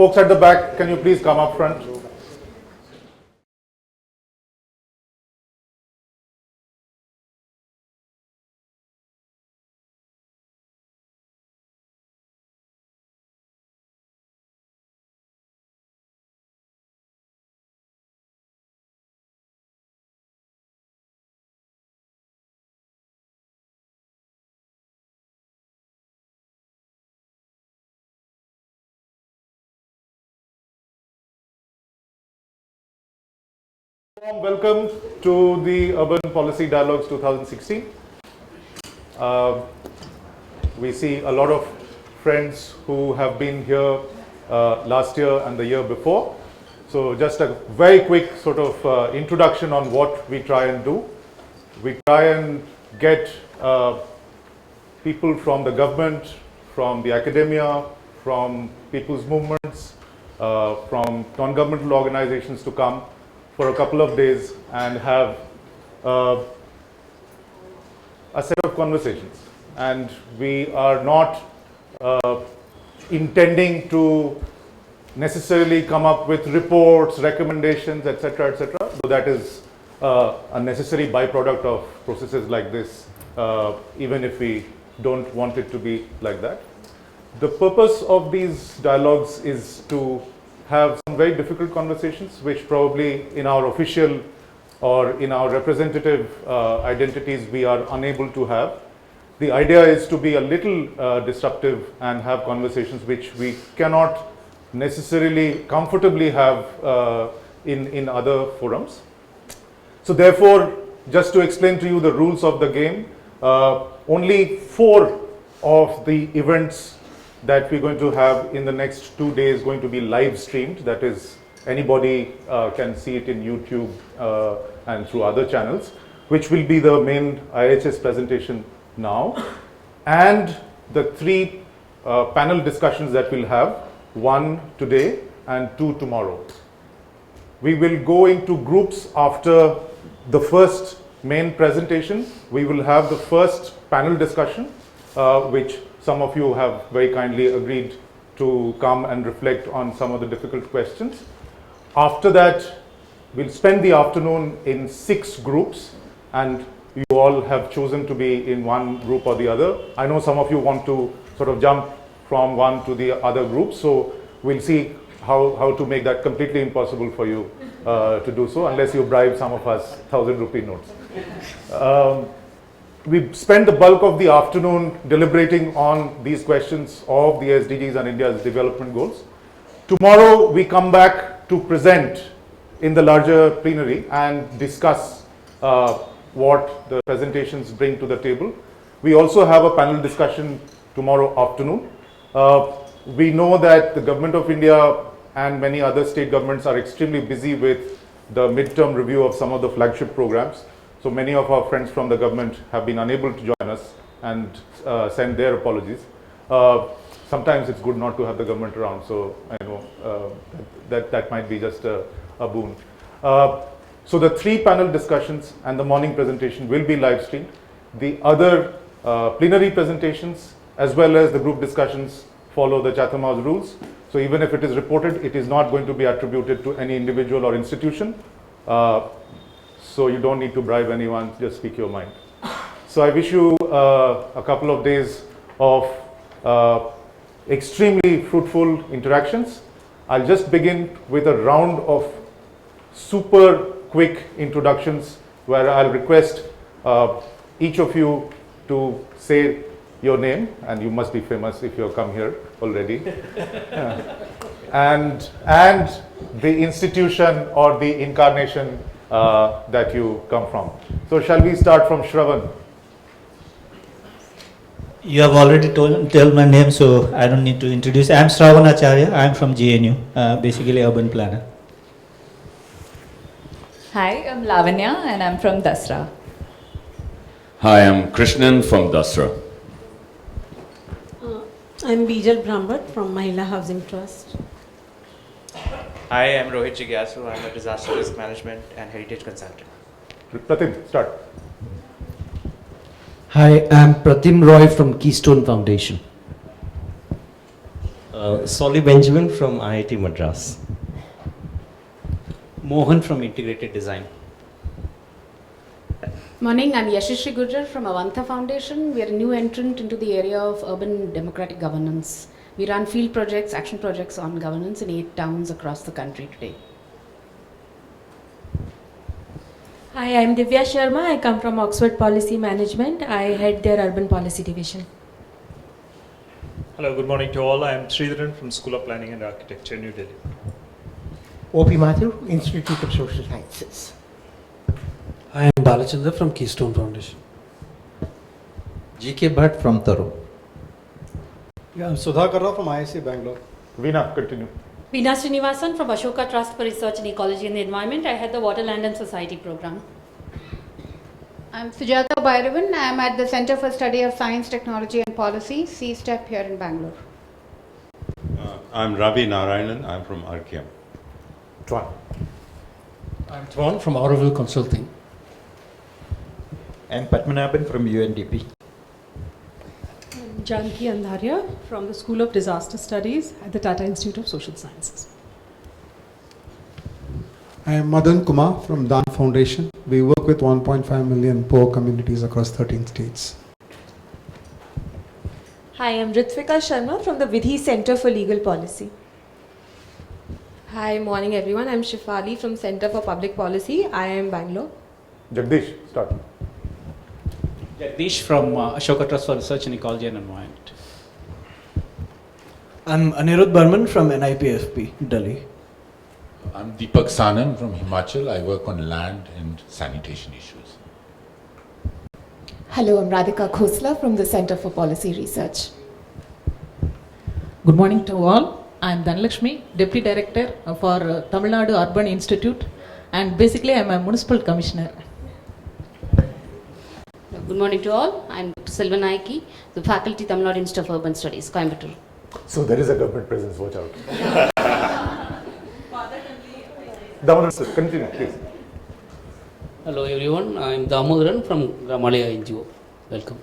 folks at the back, can you please come up front? Warm welcome to the Urban Policy Dialogues 2016. We see a lot of friends who have been here last year and the year before. So just a very quick sort of introduction on what we try and do. We try and get people from the government, from the academia, from people's movements, from non-governmental organizations to come for a couple of days and have a set of conversations. And we are not intending to necessarily come up with reports, recommendations, etc., etc. So that is a necessary byproduct of processes like this, even if we don't want it to be like that. The purpose of these dialogues is to have some very difficult conversations, which probably in our official or in our representative identities we are unable to have. The idea is to be a little disruptive and have conversations which we cannot necessarily comfortably have in other forums. So therefore, just to explain to you the rules of the game, only 4 of the events that we're going to have in the next 2 days going to be live streamed. That is, anybody can see it in YouTube and through other channels, which will be the main IIHS presentation now, and the 3 panel discussions that we'll have, 1 today and 2 tomorrow. We will go into groups after the first main presentation. We will have the first panel discussion, which some of you have very kindly agreed to come and reflect on some of the difficult questions. After that, we'll spend the afternoon in 6 groups, and you all have chosen to be in one group or the other. I know some of you want to sort of jump from one to the other group, so we'll see how to make that completely impossible for you to do so, unless you bribe some of us 1,000 rupee notes. We spent the bulk of the afternoon deliberating on these questions of the SDGs and India's development goals. Tomorrow we come back to present in the larger plenary and discuss what the presentations bring to the table. We also have a panel discussion tomorrow afternoon. We know that the Government of India and many other state governments are extremely busy with the midterm review of some of the flagship programs. So many of our friends from the government have been unable to join us and send their apologies. Sometimes it's good not to have the government around, so I know that might be just a boon. So the 3 panel discussions and the morning presentation will be live streamed. The other plenary presentations as well as the group discussions follow the Chatham House rules. So even if it is reported, it is not going to be attributed to any individual or institution. So you don't need to bribe anyone, just speak your mind. So I wish you a couple of days of extremely fruitful interactions. I'll just begin with a round of super quick introductions where I'll request each of you to say your name, and you must be famous if you've come here already, and the institution or the incarnation that you come from. So shall we start from Shravan? You have already told my name, so I don't need to introduce. I am Shravan Acharya. I am from GNU, basically urban planner. Hi, I'm Lavanya and I'm from Dasra. Hi, I'm Krishnan from Dasra. I'm Bijal Brahmat from Mahila Housing Trust. Hi, I'm Rohit Jigyasu. I'm a disaster risk management and heritage consultant. Pratim, start. Hi, I'm Pratim Roy from Keystone Foundation. Solly Benjamin from IIT Madras. Mohan from Integrated Design. Morning, I'm Yashishri Gurjar from Avantha Foundation. We are a new entrant into the area of urban democratic governance. We run field projects, action projects on governance in 8 towns across the country today. Hi, I'm Divya Sharma. I come from Oxford Policy Management. I head their Urban Policy Division. Hello, good morning to all. I am Sridharan from School of Planning and Architecture, New Delhi. O.P. Matthew, Institute of Social Sciences. I am Balachandra from Keystone Foundation. G.K. Bhatt from Taro. Yeah, I'm Sudhakar Rao from IIC Bangalore. Veena, continue. Veena Srinivasan from Ashoka Trust for Research in Ecology and the Environment. I head the Water, Land and Society program. I'm Sujata Bhairavan. I'm at the Center for Study of Science, Technology and Policy, C-STEP here in Bangalore. I'm Ravi Narayanan. I'm from Arkyam. Tuan. I'm Tuan from Auroville Consulting. I'm Padmanabhan from UNDP. I'm Janki Andharia from the School of Disaster Studies at the Tata Institute of Social Sciences. I am Madan Kumar from Dan Foundation. We work with 1.5 million poor communities across 13 states. Hi, I'm Ritvika Sharma from the Vidhi Center for Legal Policy. Hi, morning everyone. I'm Shifali from Center for Public Policy. I am Bangalore. Jagdish, start. Jagdish from Ashoka Trust for Research in Ecology and Environment. I'm Anirudh Burman from NIPFP, Delhi. I'm Deepak Sanan from Himachal. I work on land and sanitation issues. Hello, I'm Radhika Khosla from the Center for Policy Research. Good morning to all. I'm Dhanlakshmi, Deputy Director for Tamil Nadu Urban Institute, and basically I'm a Municipal Commissioner. Good morning to all. I'm Selva Naiki, the Faculty Tamil Nadu Institute of Urban Studies, Coimbatore. So there is a government presence, watch out. Damodaran sir, continue, please. Hello everyone, I am Damodaran from Gramalaya NGO. Welcome.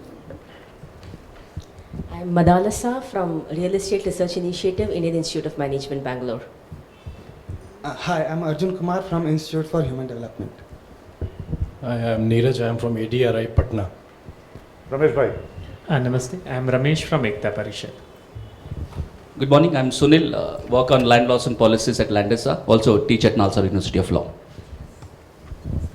I am Madalasa from Real Estate Research Initiative, Indian Institute of Management, Bangalore. Hi, I'm Arjun Kumar from Institute for Human Development. I am Neeraj. I am from ADRI, Patna. Ramesh bhai. Namaste. I am Ramesh from Ekta Parishad. Good morning, I am Sunil, work on land laws and policies at Landesa, also teach at Nalsar University of Law.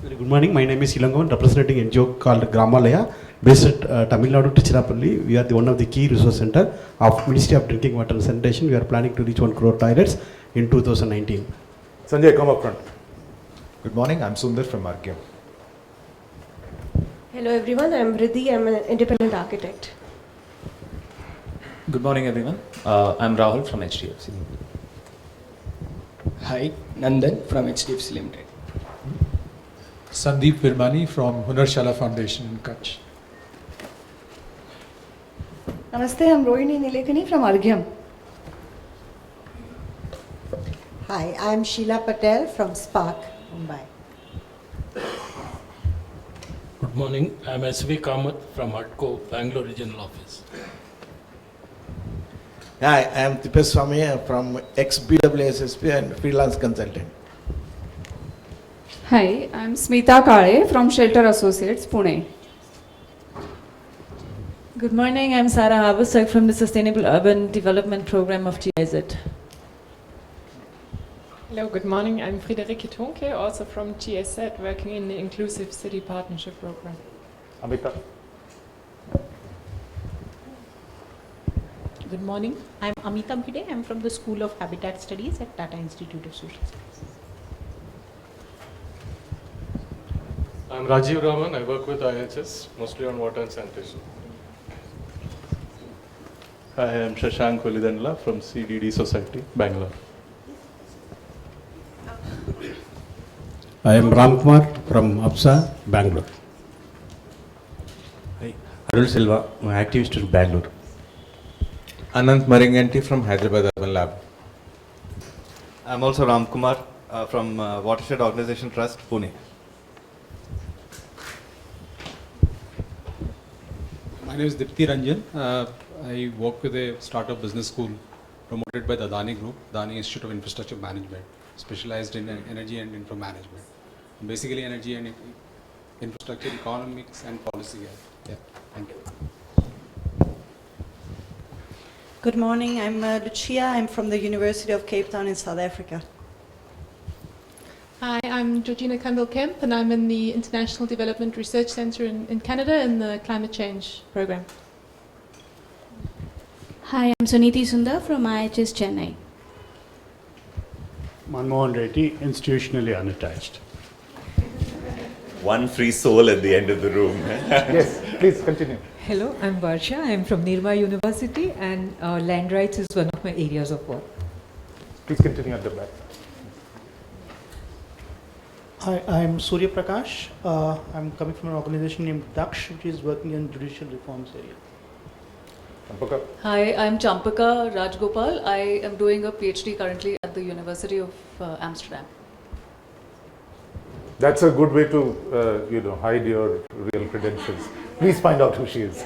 Good morning, my name is Ilangon, representing NGO called Gramalaya, based at Tamil Nadu, Tiruchirappalli. We are one of the key resource center of Ministry of Drinking Water and Sanitation. We are planning to reach 1 crore toilets in 2019. Sanjay, come up front. Good morning, I'm Sundar from Arkyam. Hello everyone, I'm Riddhi. I'm an independent architect. Good morning everyone. I'm Rahul from HDFC. Hi, Nandan from HDFC Limited. Sandeep Virmani from Hunarshala Foundation in Kutch. Namaste, I'm Rohini Nilekani from Argyam. Hi, I'm Sheila Patel from Spark, Mumbai. Good morning, I'm SV Kamath from HUDCO, Bangalore Regional Office. Hi, I am Tipeswamy from ex-BWSSP and freelance consultant. Hi, I'm Smita Kale from Shelter Associates, Pune. Good morning, I'm Sarah Habersak from the Sustainable Urban Development Program of GIZ. Hello, good morning. I'm Friederike Tonke, also from GIZ, working in the Inclusive City Partnership Program. Amita. Good morning. I'm Amita Bhide. I'm from the School of Habitat Studies at Tata Institute of Social Sciences. I'm Rajiv Raman. I work with IIHS, mostly on water and sanitation. Hi, I am Shashank Velidandla from CDD Society, Bangalore. I am Ramkumar from APSA, Bangalore. Hi, Arul Silva, I'm an activist in Bangalore. Anant Maringanti from Hyderabad Urban Lab. I'm also Ram Kumar from Watershed Organization Trust, Pune. My name is Dipti Ranjan. I work with a startup business school promoted by the Adani Group, Adani Institute of Infrastructure Management, specialized in energy and infra management. Basically, energy and infrastructure economics and policy. Yeah, thank you. Good morning, I'm Lucia. I'm from the University of Cape Town in South Africa. Hi, I'm Georgina Campbell-Kemp, and I'm in the International Development Research Centre in Canada in the Climate Change Programme. Hi, I'm Suniti Sundar from IIHS Chennai. Manmohan Reddy, institutionally unattached. One free soul at the end of the room. Yes, please continue. Hello, I'm Varsha. I'm from Nirma University, and land rights is one of my areas of work. Please continue at the back. Hi, I'm Surya Prakash. I'm coming from an organization named Daksh, which is working in judicial reforms area. Champaka. Hi, I'm Champaka Rajgopal. I am doing a PhD currently at the University of Amsterdam. That's a good way to, hide your real credentials. Please find out who she is.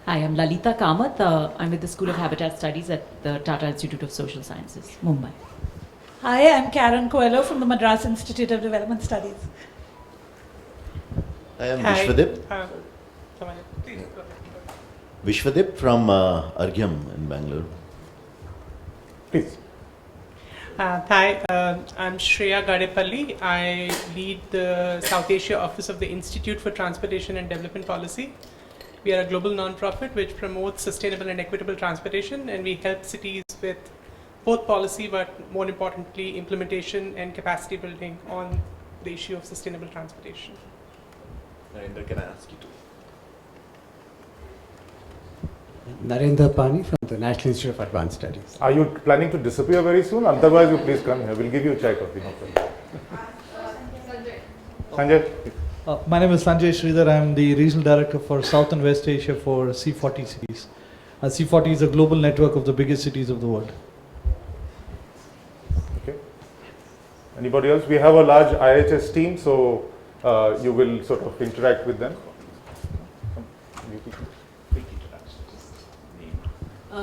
Hi, I'm Lalita Kamath. I'm with the School of Habitat Studies at the Tata Institute of Social Sciences, Mumbai. Hi, I'm Karen Coelho from the Madras Institute of Development Studies. I am Vishwadip. Vishwadip from Argyam in Bangalore. Please. Hi, I'm Shreya Gadepalli. I lead the South Asia office of the Institute for Transportation and Development Policy. We are a global non-profit which promotes sustainable and equitable transportation, and we help cities with both policy but more importantly implementation and capacity building on the issue of sustainable transportation. Narendra, can I ask you to? Narendra Pani from the National Institute of Advanced Studies. Are you planning to disappear very soon? Otherwise, you please come here. We'll give you a chai coffee. No problem. Sanjay. My name is Sanjay Sridhar. I am the Regional Director for South and West Asia for C40 cities. C40 is a global network of the biggest cities of the world. Okay. Anybody else? We have a large IIHS team, so you will sort of interact with them.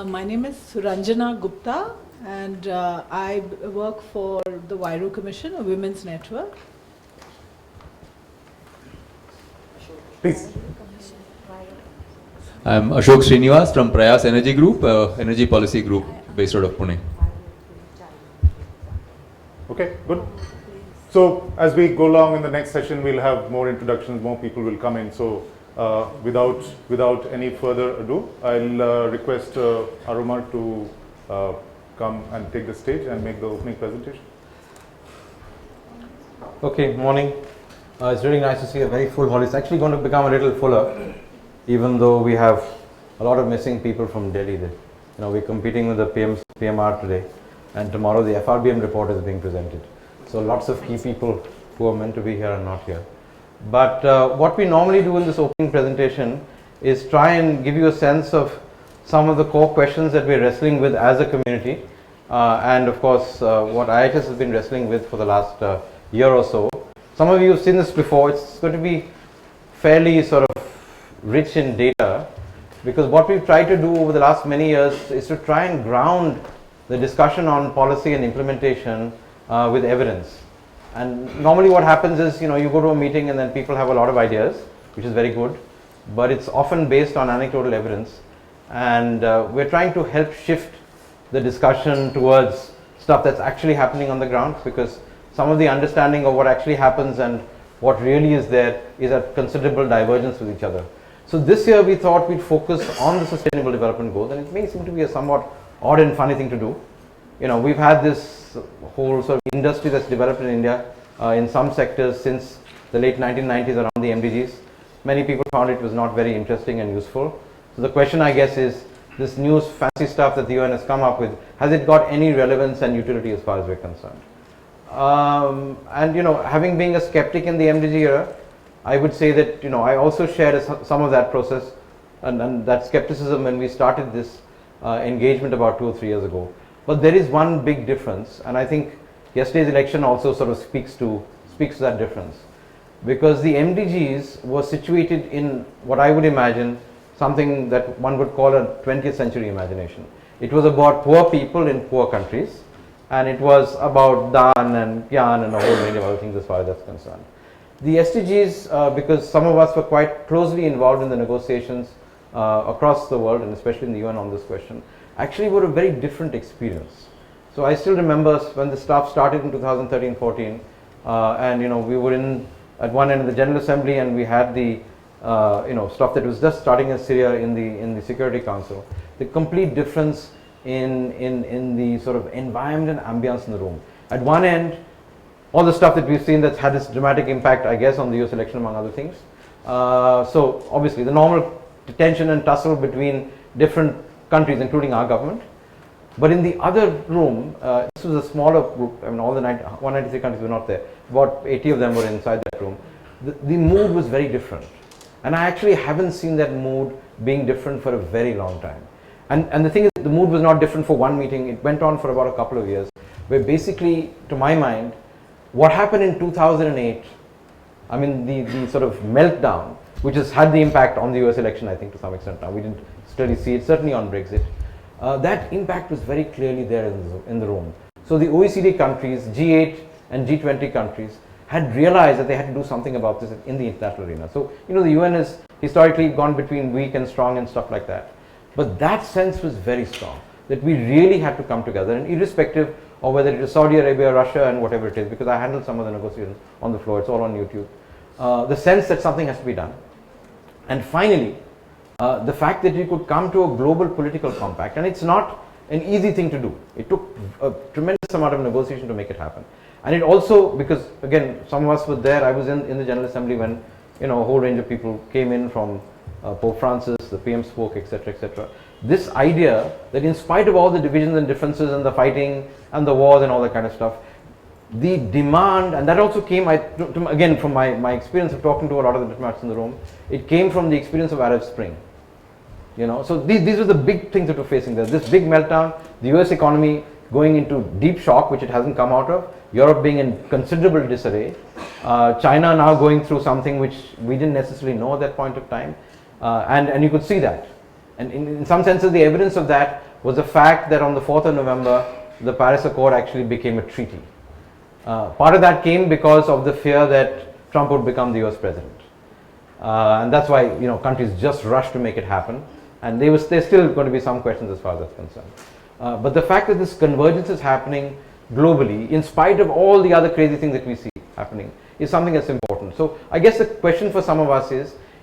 My name is Ranjana Gupta, and I work for the Vairo Commission, a women's network. Please. I'm Ashok Srinivas from Prayas Energy Group, energy policy group based out of Pune. Okay, good. So as we go along in the next session, we'll have more introductions, more people will come in. So without any further ado, I'll request Aruma to come and take the stage and make the opening presentation. Okay, morning. It's really nice to see a very full hall. It's actually going to become a little fuller, even though we have a lot of missing people from Delhi. We're competing with the PMR today, and tomorrow the FRBM report is being presented. So lots of key people who are meant to be here are not here. But what we normally do in this opening presentation is try and give you a sense of some of the core questions that we're wrestling with as a community, and of course what IIHS has been wrestling with for the last year or so. Some of you have seen this before. It's going to be fairly sort of rich in data, because what we've tried to do over the last many years is to try and ground the discussion on policy and implementation with evidence. And normally what happens is, you go to a meeting and then people have a lot of ideas, which is very good, but it's often based on anecdotal evidence. And we're trying to help shift the discussion towards stuff that's actually happening on the ground, because some of the understanding of what actually happens and what really is there is at considerable divergence with each other. So this year we thought we'd focus on the Sustainable Development Goals, and it may seem to be a somewhat odd and funny thing to do. We've had this whole sort of industry that's developed in India in some sectors since the late 1990s around the MDGs. Many people found it was not very interesting and useful. So the question, I guess, is this new fancy stuff that the UN has come up with, has it got any relevance and utility as far as we're concerned? And having been a skeptic in the MDG era, I would say that I also shared some of that process and that skepticism when we started this engagement about 2 or 3 years ago. But there is one big difference, and I think yesterday's election also sort of speaks to that difference, because the MDGs were situated in what I would imagine something that one would call a 20th century imagination. It was about poor people in poor countries, and it was about dhan and gyan and a whole range of other things as far as that's concerned. The SDGs, because some of us were quite closely involved in the negotiations across the world, and especially in the UN on this question, actually were a very different experience. So I still remember when the stuff started in 2013-14, and we were at one end of the General Assembly, and we had the stuff that was just starting in Syria in the Security Council. The complete difference in the sort of environment and ambience in the room. At one end, all the stuff that we've seen that's had this dramatic impact, I guess, on the US election, among other things. So obviously the normal tension and tussle between different countries, including our government. But in the other room, this was a smaller group. I mean, all the 193 countries were not there. About 80 of them were inside that room. The mood was very different. And I actually haven't seen that mood being different for a very long time. And the thing is, the mood was not different for one meeting. It went on for about a couple of years, where basically, to my mind, what happened in 2008, I mean, the sort of meltdown, which has had the impact on the US election, I think, to some extent now. We didn't really see it, certainly on Brexit. That impact was very clearly there in the room. So the OECD countries, G8 and G20 countries, had realized that they had to do something about this in the international arena. So, the UN has historically gone between weak and strong and stuff like that. But that sense was very strong, that we really had to come together, and irrespective of whether it is Saudi Arabia, Russia, and whatever it is, because I handled some of the negotiations on the floor, it's all on YouTube, the sense that something has to be done. And finally, the fact that you could come to a global political compact, and it's not an easy thing to do. It took a tremendous amount of negotiation to make it happen. And it also, because again, some of us were there, I was in the General Assembly when a whole range of people came in from Pope Francis, the PM spoke, etc., etc. This idea that in spite of all the divisions and differences and the fighting and the wars and all that kind of stuff, the demand, and that also came, again, from my experience of talking to a lot of the diplomats in the room, it came from the experience of Arab Spring. So these were the big things that were facing there. This big meltdown, the US economy going into deep shock, which it hasn't come out of, Europe being in considerable disarray, China now going through something which we didn't necessarily know at that point of time, and you could see that. And in some senses, the evidence of that was the fact that on the 4th of November, the Paris Accord actually became a treaty. Part of that came because of the fear that Trump would become the US president. And that's why countries just rushed to make it happen. And there's still going to be some questions as far as that's concerned. But the fact that this convergence is happening globally, in spite of all the other crazy things that we see happening, is something that's important. So I guess the question for some of us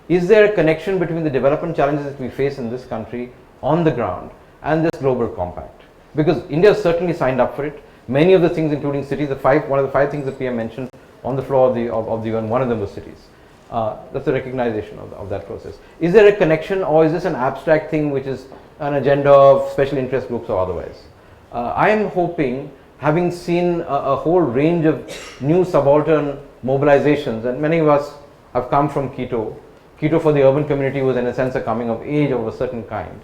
is there a connection between the development challenges that we face in this country on the ground and this global compact? Because India has certainly signed up for it. Many of the things, including cities, one of the 5 things that PM mentioned on the floor of the UN, one of them was cities. That's a recognition of that process. Is there a connection, or is this an abstract thing which is an agenda of special interest groups or otherwise? I am hoping, having seen a whole range of new subaltern mobilizations, and many of us have come from Quito. Quito for the urban community was in a sense a coming of age of a certain kind.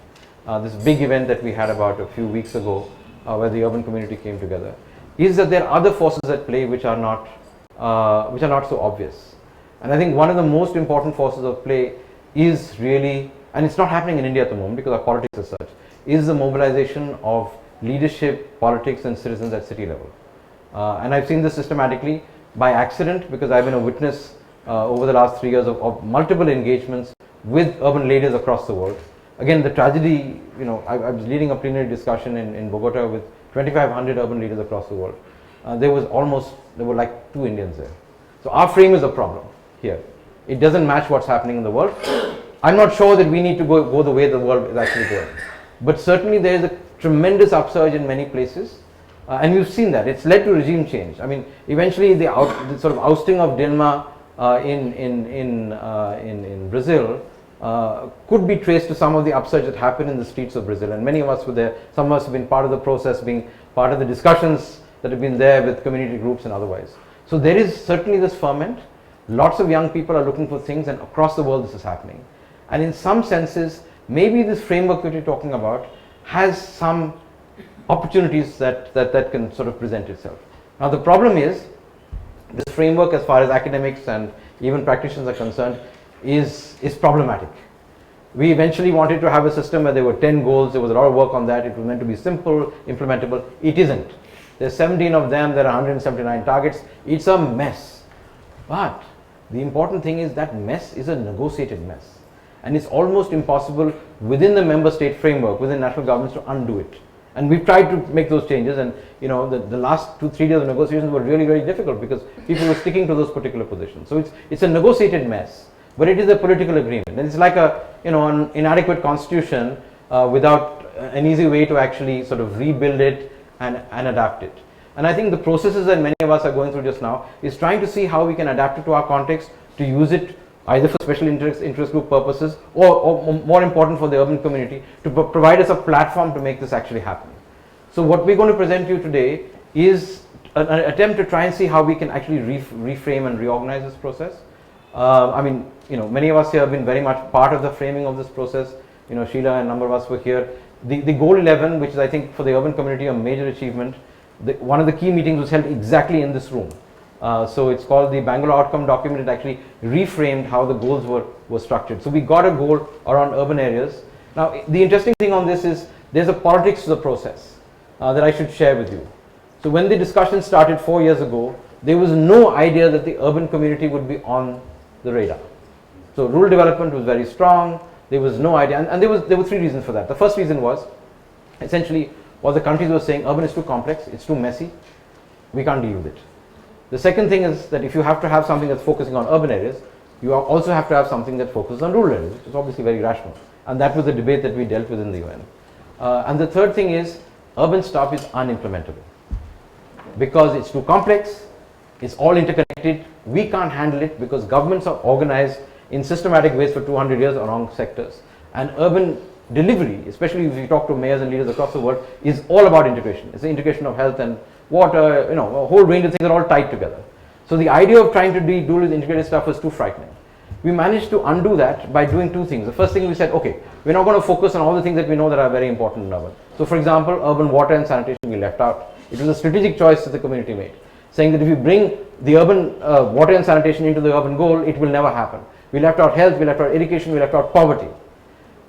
This big event that we had about a few weeks ago where the urban community came together, is that there are other forces at play which are not so obvious. And I think one of the most important forces of play is really, and it's not happening in India at the moment because our politics is such, is the mobilization of leadership, politics and citizens at city level. And I've seen this systematically by accident because I've been a witness over the last 3 years of multiple engagements with urban leaders across the world. Again, the tragedy, I was leading a plenary discussion in Bogota with 2,500 urban leaders across the world. There were like 2 Indians there. So our frame is a problem here. It doesn't match what's happening in the world. I'm not sure that we need to go the way the world is actually going. But certainly there is a tremendous upsurge in many places. And we've seen that. It's led to regime change. I mean, eventually the sort of ousting of Dilma in Brazil could be traced to some of the upsurge that happened in the streets of Brazil. And many of us were there. Some of us have been part of the process, being part of the discussions that have been there with community groups and otherwise. So there is certainly this ferment. Lots of young people are looking for things, and across the world this is happening. And in some senses, maybe this framework that you're talking about has some opportunities that can sort of present itself. Now the problem is, this framework as far as academics and even practitioners are concerned is problematic. We eventually wanted to have a system where there were 10 goals. There was a lot of work on that. It was meant to be simple, implementable. It isn't. There's 17 of them. There are 179 targets. It's a mess. But the important thing is that mess is a negotiated mess. And it's almost impossible within the member state framework, within national governments, to undo it. And we've tried to make those changes, and the last 2-3 days of negotiations were really very difficult because people were sticking to those particular positions. So it's a negotiated mess, but it is a political agreement, and it's like an inadequate constitution without an easy way to actually sort of rebuild it and adapt it. And I think the processes that many of us are going through just now is trying to see how we can adapt it to our context, to use it either for special interest group purposes or more important for the urban community, to provide us a platform to make this actually happen. So what we're going to present to you today is an attempt to try and see how we can actually reframe and reorganize this process. Many of us here have been very much part of the framing of this process. Sheila and a number of us were here. The goal 11, which is I think for the urban community a major achievement, one of the key meetings was held exactly in this room. So it's called the Bangalore Outcome Document. It actually reframed how the goals were structured. So we got a goal around urban areas. Now the interesting thing on this is there's a politics to the process that I should share with you. So when the discussion started 4 years ago, there was no idea that the urban community would be on the radar. So rural development was very strong. There was no idea, and there were 3 reasons for that. The first reason was essentially what the countries were saying: urban is too complex, it's too messy, we can't deal with it. The second thing is that if you have to have something that's focusing on urban areas, you also have to have something that focuses on rural areas, which is obviously very rational. And that was the debate that we dealt with in the UN. And the third thing is urban stuff is unimplementable because it's too complex, it's all interconnected, we can't handle it because governments are organized in systematic ways for 200 years along sectors. And urban delivery, especially if you talk to mayors and leaders across the world, is all about integration. It's the integration of health and water, a whole range of things are all tied together. So the idea of trying to do with integrated stuff was too frightening. We managed to undo that by doing 2 things. The first thing we said, okay, we're not going to focus on all the things that we know that are very important in urban. So for example, urban water and sanitation we left out. It was a strategic choice that the community made, saying that if you bring the urban water and sanitation into the urban goal, it will never happen. We left out health, we left out education, we left out poverty.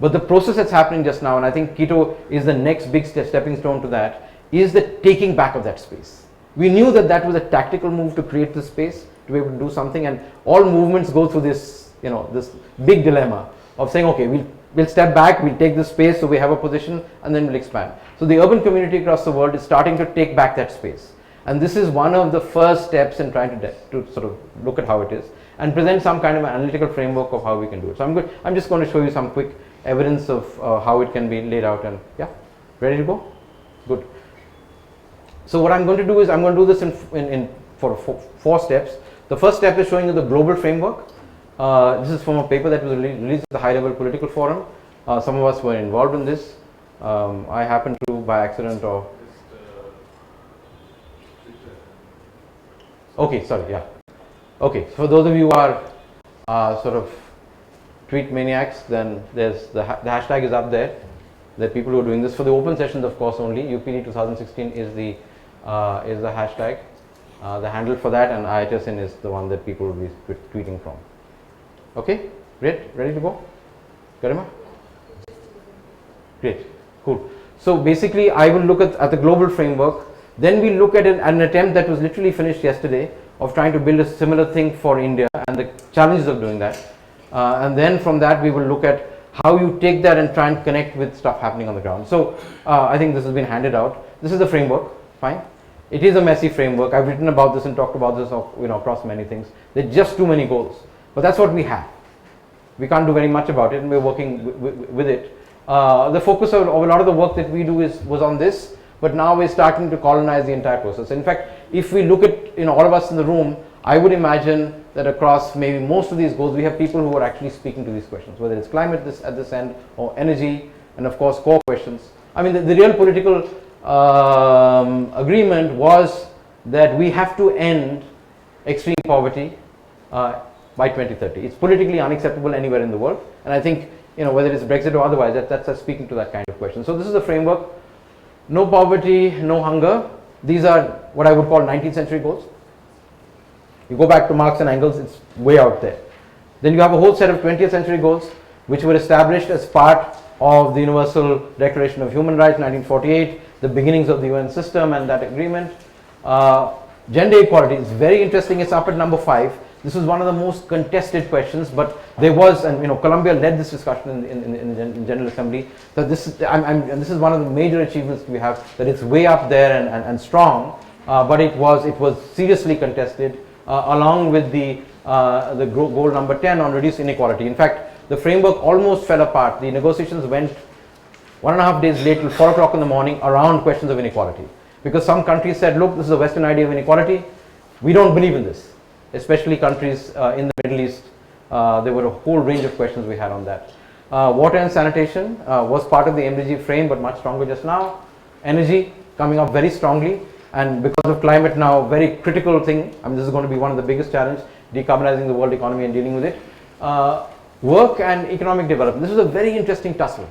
But the process that's happening just now, and I think Quito is the next big stepping stone to that, is the taking back of that space. We knew that that was a tactical move to create this space, to be able to do something, and all movements go through this, this big dilemma of saying, okay, we'll step back, we'll take this space so we have a position, and then we'll expand. So the urban community across the world is starting to take back that space. And this is one of the first steps in trying to sort of look at how it is and present some kind of an analytical framework of how we can do it. So I'm just going to show you some quick evidence of how it can be laid out, and yeah, ready to go? Good. So what I'm going to do is I'm going to do this in 4 steps. The first step is showing you the global framework. This is from a paper that was released at the High Level Political Forum. Some of us were involved in this. I happened to by accident or okay, sorry, yeah. Okay, for those of you who are sort of tweet maniacs, then there's the hashtag is up there. There are people who are doing this for the open sessions, of course, only. UPD 2016 is the hashtag, the handle for that, and IIHS is the one that people will be tweeting from. Okay, great, ready to go? Garima? Great, cool. So basically, I will look at the global framework. Then we look at an attempt that was literally finished yesterday of trying to build a similar thing for India and the challenges of doing that. And then from that, we will look at how you take that and try and connect with stuff happening on the ground. So I think this has been handed out. This is the framework, fine. It is a messy framework. I've written about this and talked about this across many things. There are just too many goals, but that's what we have. We can't do very much about it, and we're working with it. The focus of a lot of the work that we do was on this, but now we're starting to colonize the entire process. In fact, if we look at all of us in the room, I would imagine that across maybe most of these goals, we have people who are actually speaking to these questions, whether it's climate at this end, or energy, and of course core questions. I mean, the real political agreement was that we have to end extreme poverty by 2030. It's politically unacceptable anywhere in the world, and I think whether it's Brexit or otherwise, that's speaking to that kind of question. So this is the framework: no poverty, no hunger. These are what I would call 19th century goals. You go back to Marx and Engels, it's way out there. Then you have a whole set of 20th century goals. which were established as part of the Universal Declaration of Human Rights 1948, the beginnings of the UN system and that agreement. Gender equality is very interesting. It's up at number 5. This was one of the most contested questions, but there was, and Colombia led this discussion in the General Assembly. That this is, and this is one of the major achievements we have. That it's way up there and strong, but it was seriously contested, along with the goal number 10 on reduced inequality. In fact, the framework almost fell apart. The negotiations went 1.5 days late till 4 o'clock in the morning around questions of inequality, because some countries said, look, this is a Western idea of inequality. We don't believe in this. Especially countries in the Middle East, there were a whole range of questions we had on that. Water and sanitation was part of the MDG frame, but much stronger just now. Energy coming up very strongly, and because of climate now, very critical thing. I mean, this is going to be one of the biggest challenges, decarbonizing the world economy and dealing with it. Work and economic development. This is a very interesting tussle.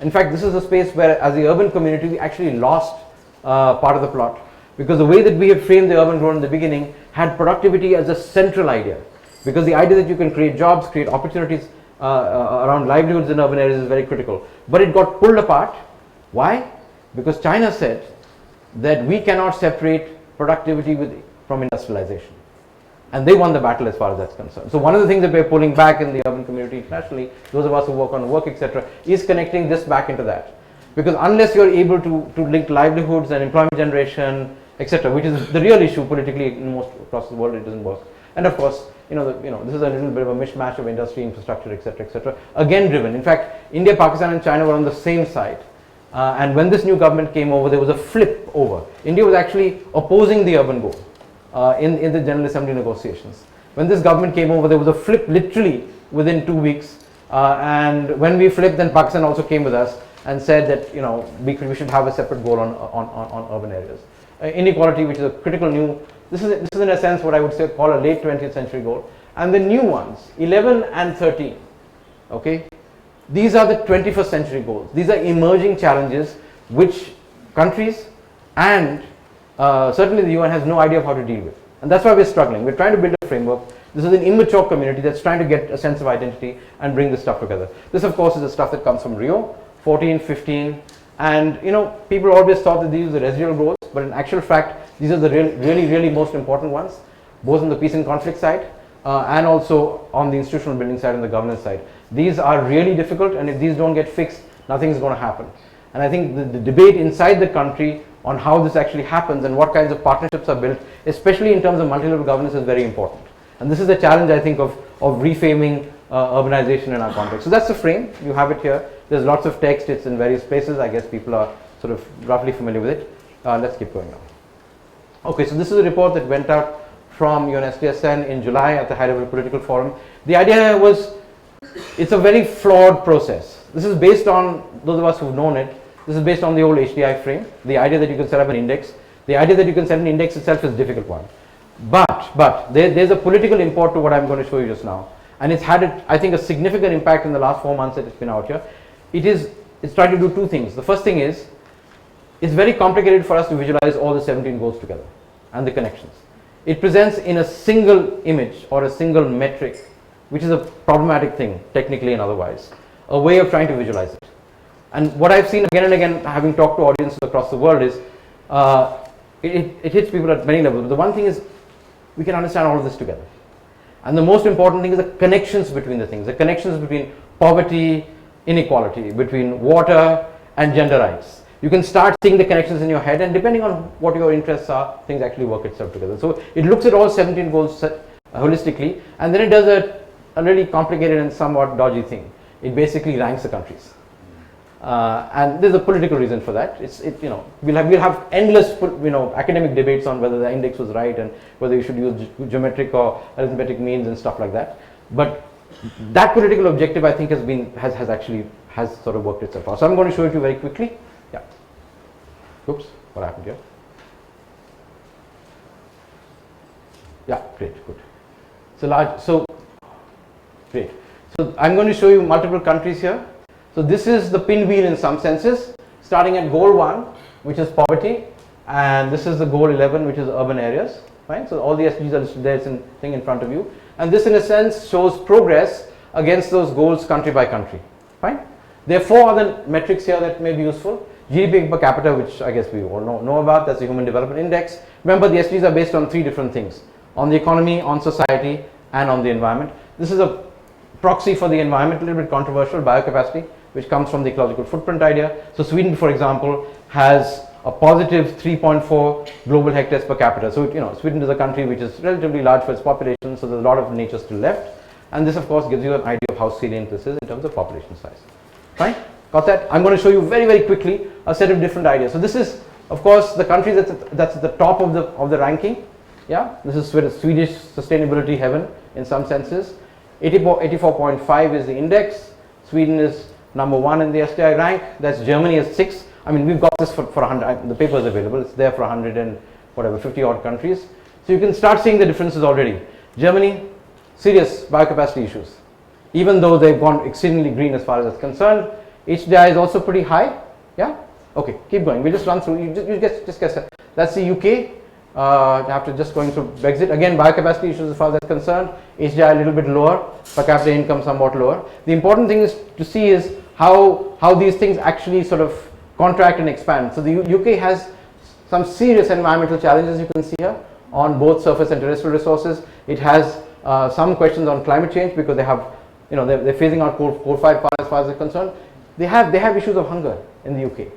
In fact, this is a space where, as the urban community, we actually lost part of the plot. Because the way that we have framed the urban growth in the beginning had productivity as a central idea. Because the idea that you can create jobs, create opportunities around livelihoods in urban areas is very critical. But it got pulled apart. Why? Because China said that we cannot separate productivity from industrialization. And they won the battle as far as that's concerned. So one of the things that we're pulling back in the urban community internationally, those of us who work on work, etc., is connecting this back into that. Because unless you're able to link livelihoods and employment generation, etc., which is the real issue politically in most across the world, it doesn't work. And of course, this is a little bit of a mishmash of industry, infrastructure, etc., again driven. In fact, India, Pakistan and China were on the same side. And when this new government came over, there was a flip over. India was actually opposing the urban goal in the General Assembly negotiations. When this government came over, there was a flip literally within 2 weeks. And when we flipped, then Pakistan also came with us and said that we should have a separate goal on urban areas. Inequality, which is a critical new, this is in a sense what I would say call a late 20th century goal. And the new ones, 11 and 13, okay, these are the 21st century goals. These are emerging challenges which countries and certainly the UN has no idea of how to deal with. And that's why we're struggling. We're trying to build a framework. This is an immature community that's trying to get a sense of identity and bring this stuff together. This of course is the stuff that comes from Rio, 14, 15, and people always thought that these are the residual goals, but in actual fact, these are the really most important ones, both on the peace and conflict side and also on the institutional building side and the governance side. These are really difficult, and if these don't get fixed, nothing's going to happen. And I think the debate inside the country on how this actually happens and what kinds of partnerships are built, especially in terms of multi-level governance, is very important. And this is the challenge, I think, of reframing urbanization in our context. So that's the frame. You have it here. There's lots of text. It's in various places. I guess people are sort of roughly familiar with it. Let's keep going now. Okay, so this is a report that went out from UNSDSN in July at the High Level Political Forum. The idea was, it's a very flawed process. This is based on, those of us who've known it, this is based on the old HDI frame. The idea that you can set up an index. The idea that you can set an index itself is a difficult one. But there's a political import to what I'm going to show you just now. And it's had, I think, a significant impact in the last 4 months that it's been out here. It's trying to do two things. The first thing is, it's very complicated for us to visualize all the 17 goals together and the connections. It presents in a single image or a single metric, which is a problematic thing, technically and otherwise, a way of trying to visualize it. And what I've seen again and again, having talked to audiences across the world, is it hits people at many levels. But the one thing is, we can understand all of this together. And the most important thing is the connections between the things, the connections between poverty, inequality, between water and gender rights. You can start seeing the connections in your head, and depending on what your interests are, things actually work itself together. So it looks at all 17 goals holistically, and then it does a really complicated and somewhat dodgy thing. It basically ranks the countries. And there's a political reason for that. We'll have endless academic debates on whether the index was right and whether you should use geometric or arithmetic means and stuff like that. But that political objective, I think, has sort of worked itself out. So I'm going to show it to you very quickly. Yeah. Oops, what happened here? Yeah, great, good. Great. So I'm going to show you multiple countries here. So this is the pinwheel in some senses, starting at goal 1, which is poverty, and this is the goal 11, which is urban areas. Right? So all the SDGs are listed there, it's in thing in front of you. And this in a sense shows progress against those goals country by country. Fine. There are 4 other metrics here that may be useful. GDP per capita, which I guess we all know about, that's the Human Development Index. Remember, the SDGs are based on 3 different things: on the economy, on society, and on the environment. This is a proxy for the environment, a little bit controversial, biocapacity, which comes from the ecological footprint idea. So Sweden, for example, has a positive 3.4 global hectares per capita. So, Sweden is a country which is relatively large for its population, so there's a lot of nature still left. And this, of course, gives you an idea of how salient this is in terms of population size. Fine? Got that? I'm going to show you very, very quickly a set of different ideas. So this is, of course, the country that's at the top of the ranking. Yeah, this is Swedish sustainability heaven in some senses. 84.5 is the index. Sweden is number 1 in the SDI rank. That's Germany is 6. I mean, we've got this for 100. The paper is available. It's there for 100 and whatever 50 odd countries. So you can start seeing the differences already. Germany, serious biocapacity issues. Even though they've gone exceedingly green as far as that's concerned. HDI is also pretty high. Yeah. Okay. Keep going. We'll just run through. You just guess that. That's the UK. After just going through Brexit, again biocapacity issues as far as that's concerned. HDI a little bit lower, per capita income somewhat lower. The important thing is to see is how these things actually sort of contract and expand. So the UK has some serious environmental challenges, you can see here, on both surface and terrestrial resources. It has some questions on climate change because they have, they're phasing out coal-fired power as far as they're concerned. They have issues of hunger in the UK.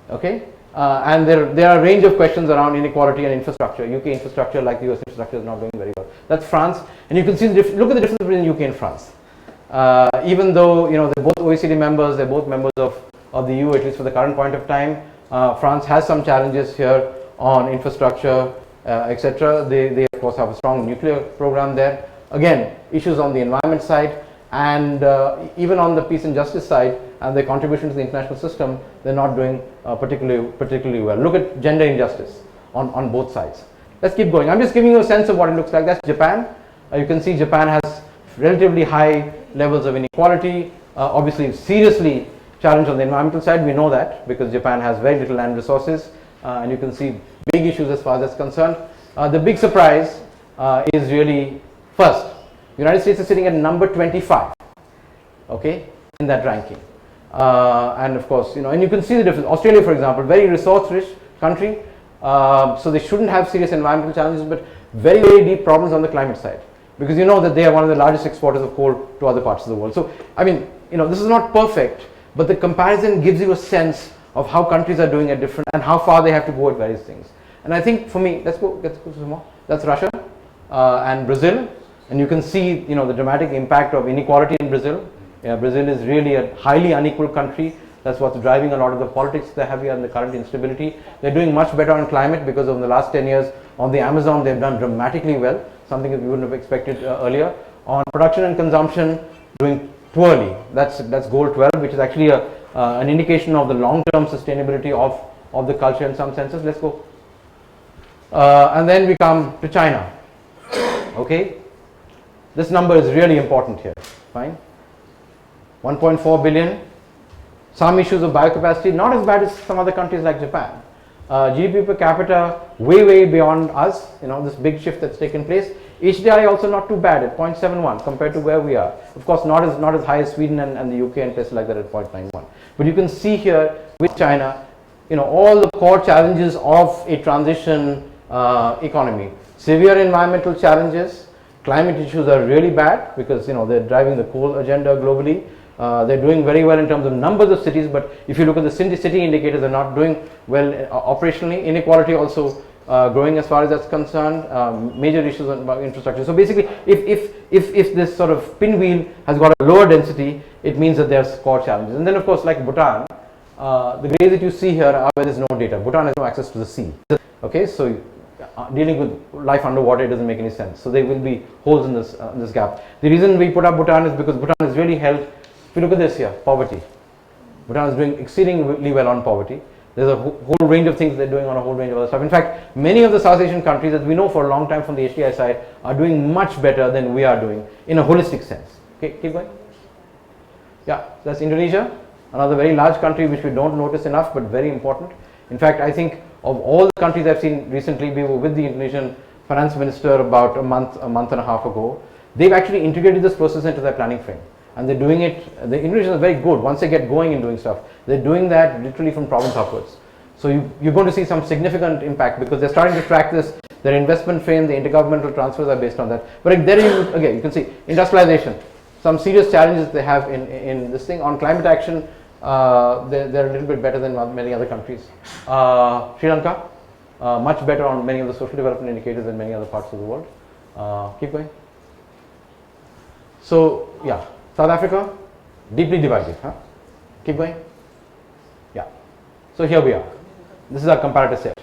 Okay. And there are a range of questions around inequality and infrastructure. UK infrastructure, like the US infrastructure, is not doing very well. That's France, and you can see look at the difference between UK and France. Even though they're both OECD members, they're both members of the EU, at least for the current point of time. France has some challenges here on infrastructure, etc. They of course have a strong nuclear program there. Again, issues on the environment side, and even on the peace and justice side, and their contribution to the international system, they're not doing particularly well. Look at gender injustice on both sides. Let's keep going. I'm just giving you a sense of what it looks like. That's Japan. You can see Japan has relatively high levels of inequality, obviously seriously challenged on the environmental side. We know that because Japan has very little land resources, and you can see big issues as far as that's concerned. The big surprise is really, first, the United States is sitting at number 25, okay, in that ranking. And of course, and you can see the difference. Australia, for example, very resource-rich country, so they shouldn't have serious environmental challenges, but very, very deep problems on the climate side, because you know that they are one of the largest exporters of coal to other parts of the world. So, I mean, this is not perfect, but the comparison gives you a sense of how countries are doing it different and how far they have to go at various things. And I think for me, let's go some more. That's Russia and Brazil, and you can see, the dramatic impact of inequality in Brazil. Yeah, Brazil is really a highly unequal country. That's what's driving a lot of the politics they have here and the current instability. They're doing much better on climate because of the last 10 years on the Amazon, they've done dramatically well, something that we wouldn't have expected earlier. On production and consumption, doing poorly. That's goal 12, which is actually an indication of the long-term sustainability of the culture in some senses. Let's go. And then we come to China. Okay. This number is really important here. Fine. 1.4 billion, some issues of biocapacity, not as bad as some other countries like Japan. GDP per capita way beyond us, this big shift that's taken place. HDI also not too bad at 0.71 compared to where we are. Of course, not as high as Sweden and the UK and places like that at 0.91. But you can see here with China, all the core challenges of a transition economy. Severe environmental challenges, climate issues are really bad because they're driving the coal agenda globally. They're doing very well in terms of numbers of cities, but if you look at the city indicators, they're not doing well operationally. Inequality also growing as far as that's concerned. Major issues on infrastructure. So basically, if this sort of pinwheel has got a lower density, it means that there's core challenges. And then of course, like Bhutan, the grays that you see here are where there's no data. Bhutan has no access to the sea. Okay, so dealing with life underwater doesn't make any sense. So there will be holes in this gap. The reason we put up Bhutan is because Bhutan is really helped. If you look at this here, poverty. Bhutan is doing exceedingly well on poverty. There's a whole range of things they're doing on a whole range of other stuff. In fact, many of the South Asian countries that we know for a long time from the HDI side are doing much better than we are doing in a holistic sense. Okay, keep going. Yeah, that's Indonesia, another very large country which we don't notice enough, but very important. In fact, I think of all the countries I've seen recently, we were with the Indonesian finance minister about a month and a half ago. they've actually integrated this process into their planning frame. And they're doing it, the Indonesians are very good once they get going in doing stuff. They're doing that literally from province upwards. So you're going to see some significant impact because they're starting to track this. Their investment frame, the intergovernmental transfers are based on that. But there again, you can see industrialization, some serious challenges they have in this thing. On climate action, they're a little bit better than many other countries. Sri Lanka, much better on many of the social development indicators than many other parts of the world. Keep going. So yeah, South Africa, deeply divided. Huh? Keep going. Yeah. So here we are. This is our comparative set.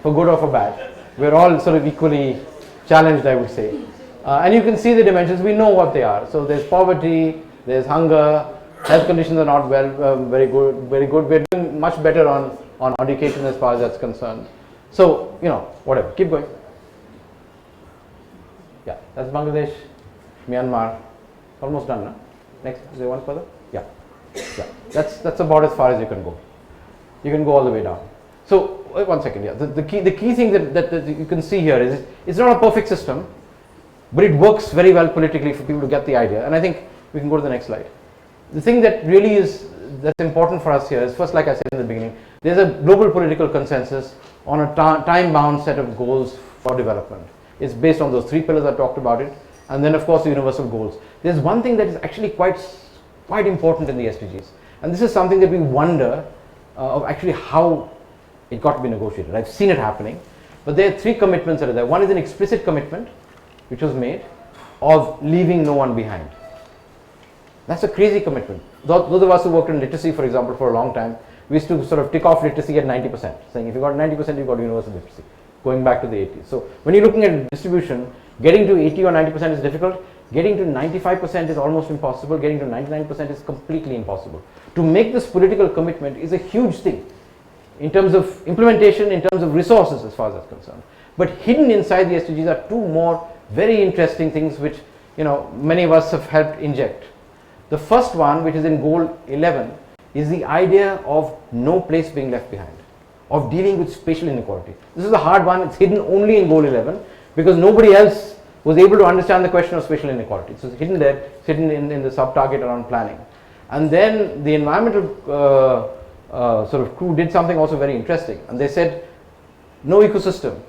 For good or for bad, we're all sort of equally challenged, I would say. And you can see the dimensions. We know what they are. So there's poverty, there's hunger, health conditions are not very good. We're doing much better on education as far as that's concerned. So whatever. Keep going. Yeah, that's Bangladesh, Myanmar. Almost done, no? Next, is there one further? Yeah. That's about as far as you can go. You can go all the way down. So one second. Yeah, the key thing that you can see here is it's not a perfect system, but it works very well politically for people to get the idea. And I think we can go to the next slide. The thing that really that's important for us here is, first, like I said in the beginning, there's a global political consensus on a time-bound set of goals for development. It's based on those 3 pillars I talked about it, and then of course the universal goals. There's one thing that is actually quite important in the SDGs, and this is something that we wonder of actually how it got to be negotiated. I've seen it happening, but there are 3 commitments that are there. One is an explicit commitment, which was made, of leaving no one behind. That's a crazy commitment. Those of us who worked in literacy, for example, for a long time, we used to sort of tick off literacy at 90%, saying if you got 90%, you got universal literacy, going back to the 80s. So when you're looking at distribution, getting to 80 or 90% is difficult. Getting to 95% is almost impossible. Getting to 99% is completely impossible. To make this political commitment is a huge thing in terms of implementation, in terms of resources as far as that's concerned. But hidden inside the SDGs are 2 more very interesting things which many of us have helped inject. The first one, which is in goal 11, is the idea of no place being left behind, of dealing with spatial inequality. This is a hard one. It's hidden only in goal 11 because nobody else was able to understand the question of spatial inequality. So it's hidden there, it's hidden in the sub-target around planning. And then the environmental sort of crew did something also very interesting, and they said no ecosystem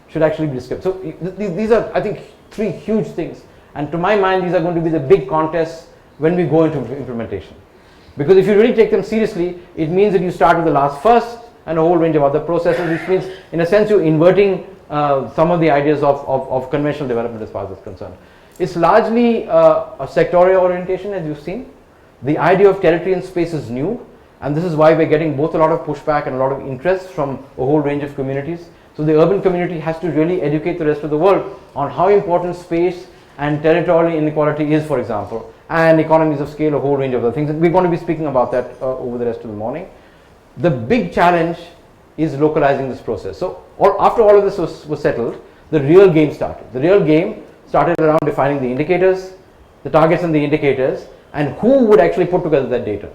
should actually be described. So these are, I think, 3 huge things, and to my mind these are going to be the big contests when we go into implementation, because if you really take them seriously, it means that you start with the last first and a whole range of other processes, which means in a sense you're inverting some of the ideas of conventional development as far as it's concerned. It's largely a sectorial orientation, as you've seen. The idea of territory and space is new, and this is why we're getting both a lot of pushback and a lot of interest from a whole range of communities. So the urban community has to really educate the rest of the world on how important space and territorial inequality is, for example, and economies of scale, a whole range of other things. And we're going to be speaking about that over the rest of the morning. The big challenge is localizing this process. So after all of this was settled, the real game started. The real game started around defining the indicators, the targets and the indicators, and who would actually put together that data.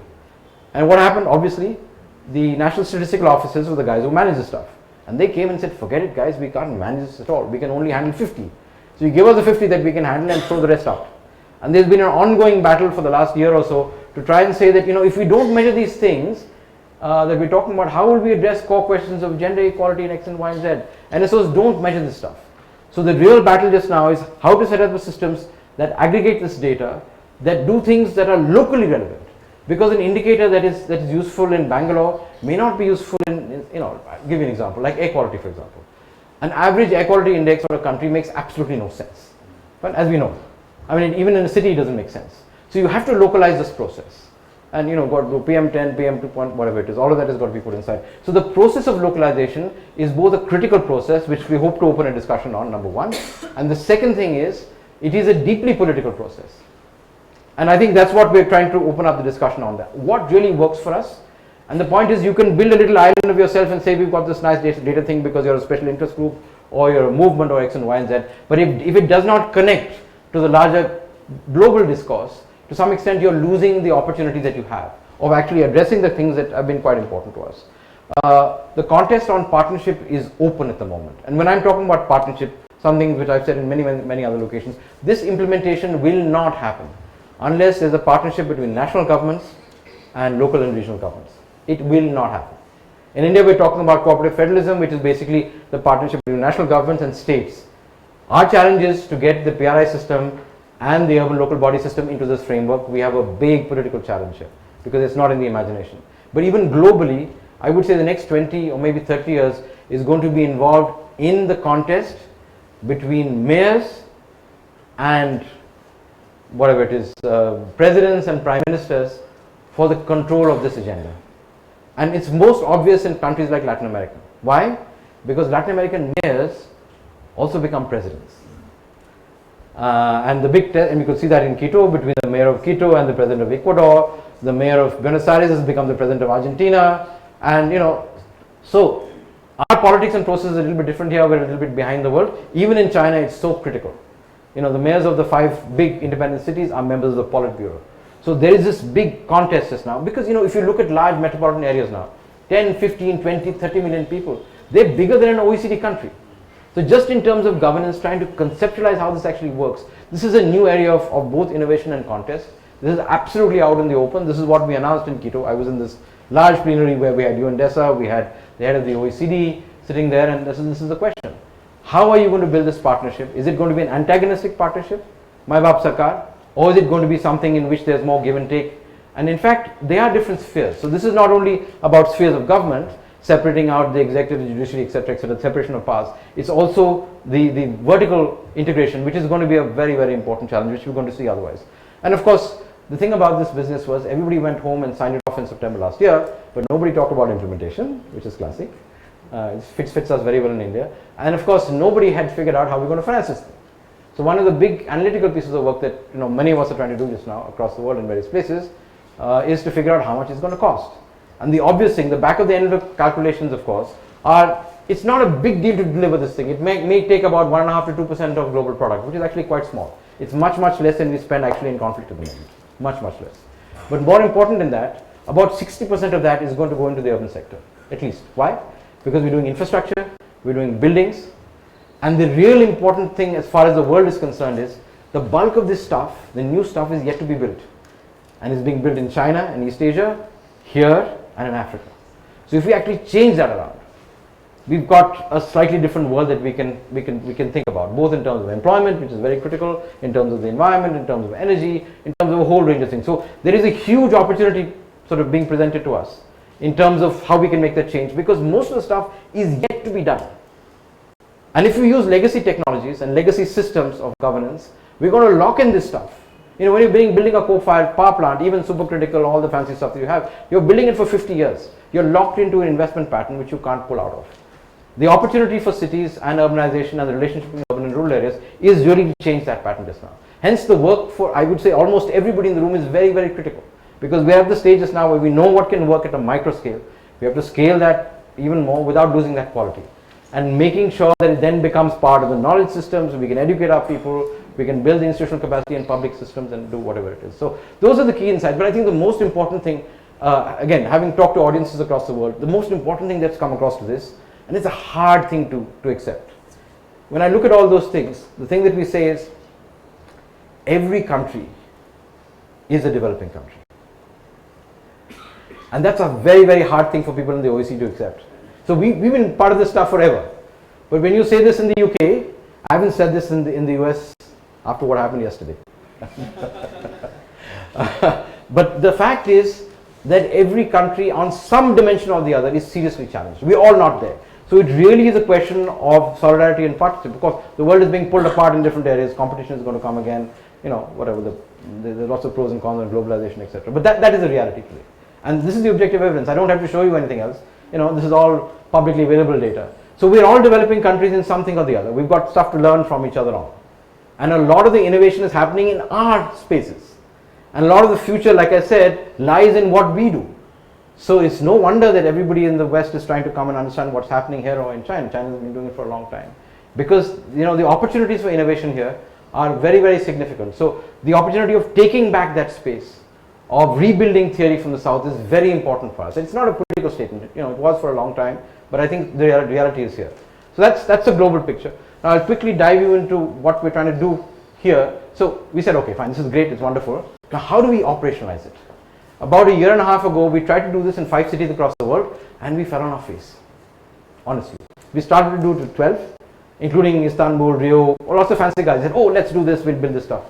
And what happened? Obviously, the National Statistical Offices were the guys who manage this stuff. And they came and said, forget it guys, we can't manage this at all. We can only handle 50. So you give us the 50 that we can handle and throw the rest out. And there's been an ongoing battle for the last year or so to try and say that, if we don't measure these things that we're talking about, how will we address core questions of gender equality in X and Y and Z? NSOs don't measure this stuff. So the real battle just now is how to set up the systems that aggregate this data, that do things that are locally relevant. Because an indicator that is useful in Bangalore may not be useful in I'll give you an example, like air quality, for example. An average air quality index for a country makes absolutely no sense. But as we know, I mean, even in a city it doesn't make sense. So you have to localize this process. And got to PM10, PM2, whatever it is, all of that has got to be put inside. So the process of localization is both a critical process, which we hope to open a discussion on, number one. And the second thing is, it is a deeply political process. And I think that's what we're trying to open up the discussion on that. What really works for us? And the point is, you can build a little island of yourself and say we've got this nice data thing because you're a special interest group or you're a movement or X and Y and Z. But if it does not connect to the larger global discourse, to some extent you're losing the opportunity that you have of actually addressing the things that have been quite important to us. the contest on partnership is open at the moment. And when I'm talking about partnership, something which I've said in many other locations, this implementation will not happen unless there's a partnership between national governments and local and regional governments. It will not happen. In India, we're talking about cooperative federalism, which is basically the partnership between national governments and states. Our challenge is to get the PRI system and the urban local body system into this framework. We have a big political challenge here because it's not in the imagination. But even globally, I would say the next 20 or maybe 30 years is going to be involved in the contest between mayors and whatever it is, presidents and prime ministers for the control of this agenda. And it's most obvious in countries like Latin America. Why? Because Latin American mayors also become presidents. And the big and we could see that in Quito, between the mayor of Quito and the president of Ecuador. The mayor of Buenos Aires has become the president of Argentina. And so our politics and process is a little bit different here. We're a little bit behind the world. Even in China, it's so critical. The mayors of the 5 big independent cities are members of the Politburo. So there is this big contest just now, because if you look at large metropolitan areas now, 10, 15, 20, 30 million people, they're bigger than an OECD country. So just in terms of governance, trying to conceptualize how this actually works, this is a new area of both innovation and contest. This is absolutely out in the open. This is what we announced in Quito. I was in this large plenary where we had UNDESA, we had the head of the OECD sitting there, and this is the question. How are you going to build this partnership? Is it going to be an antagonistic partnership, Mai Baap Sarkar, or is it going to be something in which there's more give and take? And in fact, they are different spheres. So this is not only about spheres of government, separating out the executive, the judiciary, etc., the separation of powers. It's also the vertical integration, which is going to be a very, very important challenge, which we're going to see otherwise. And of course, the thing about this business was everybody went home and signed it off in September last year, but nobody talked about implementation, which is classic. It fits us very well in India. And of course, nobody had figured out how we're going to finance this thing. So one of the big analytical pieces of work that many of us are trying to do just now across the world in various places is to figure out how much it's going to cost. And the obvious thing, the back of the envelope calculations, of course, are it's not a big deal to deliver this thing. It may take about 1.5 to 2% of global product, which is actually quite small. It's much, much less than we spend actually in conflict at the moment. Much, much less. But more important than that, about 60% of that is going to go into the urban sector, at least. Why? Because we're doing infrastructure, we're doing buildings, and the real important thing as far as the world is concerned is the bulk of this stuff, the new stuff, is yet to be built. And it's being built in China and East Asia, here and in Africa. So if we actually change that around, we've got a slightly different world that we can think about, both in terms of employment, which is very critical, in terms of the environment, in terms of energy, in terms of a whole range of things. So there is a huge opportunity sort of being presented to us in terms of how we can make that change, because most of the stuff is yet to be done. And if we use legacy technologies and legacy systems of governance, we're going to lock in this stuff. When you're building a coal-fired power plant, even supercritical, all the fancy stuff that you have, you're building it for 50 years. You're locked into an investment pattern which you can't pull out of. The opportunity for cities and urbanization and the relationship between urban and rural areas is really to change that pattern just now. Hence the work for, I would say, almost everybody in the room is very, very critical, because we're at the stage just now where we know what can work at a micro scale. We have to scale that even more without losing that quality, and making sure that it then becomes part of the knowledge systems. We can educate our people, we can build the institutional capacity and public systems and do whatever it is. So those are the key insights. But I think the most important thing, again, having talked to audiences across the world, the most important thing that's come across to this, and it's a hard thing to accept. When I look at all those things, the thing that we say is every country is a developing country. And that's a very, very hard thing for people in the OECD to accept. So we've been part of this stuff forever. But when you say this in the UK, I haven't said this in the US after what happened yesterday. But the fact is that every country on some dimension or the other is seriously challenged. We're all not there. So it really is a question of solidarity and partnership, because the world is being pulled apart in different areas. Competition is going to come again, whatever, there's lots of pros and cons on globalization, etc. But that is the reality today. And this is the objective evidence. I don't have to show you anything else. This is all publicly available data. So we're all developing countries in something or the other. We've got stuff to learn from each other on. And a lot of the innovation is happening in our spaces. And a lot of the future, like I said, lies in what we do. So it's no wonder that everybody in the West is trying to come and understand what's happening here or in China. China has been doing it for a long time. Because the opportunities for innovation here are very, very significant. So the opportunity of taking back that space, of rebuilding theory from the South, is very important for us. It's not a political state. It was for a long time, but I think the reality is here. So that's a global picture. Now I'll quickly dive you into what we're trying to do here. So we said, okay, fine, this is great, it's wonderful. Now how do we operationalize it? About a year and a half ago, we tried to do this in 5 cities across the world, and we fell on our face, honestly. We started to do it to 12, including Istanbul, Rio, lots of fancy guys said, oh, let's do this, we'll build this stuff.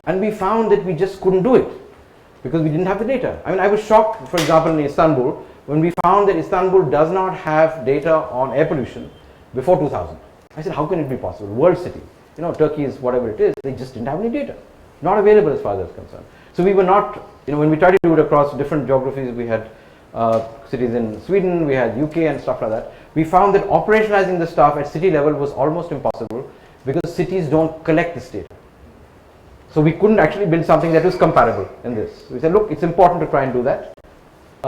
And we found that we just couldn't do it because we didn't have the data. I mean, I was shocked, for example, in Istanbul, when we found that Istanbul does not have data on air pollution before 2000. I said, how can it be possible? World city, Turkey is whatever it is, they just didn't have any data. Not available as far as that's concerned. So we were not, when we tried to do it across different geographies, we had cities in Sweden, we had UK and stuff like that. We found that operationalizing the stuff at city level was almost impossible because cities don't collect this data. So we couldn't actually build something that was comparable in this. We said, look, it's important to try and do that.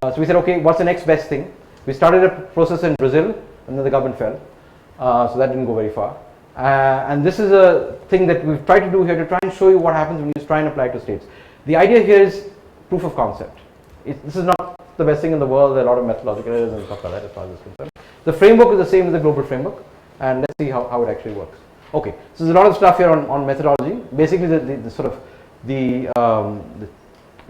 So we said, okay, what's the next best thing? We started a process in Brazil, and then the government fell. So that didn't go very far. And this is a thing that we've tried to do here to try and show you what happens when you try and apply it to states. The idea here is proof of concept. This is not the best thing in the world. There are a lot of methodological errors and stuff like that as far as it's concerned. The framework is the same as the global framework, and let's see how it actually works. Okay, so there's a lot of stuff here on methodology. Basically, the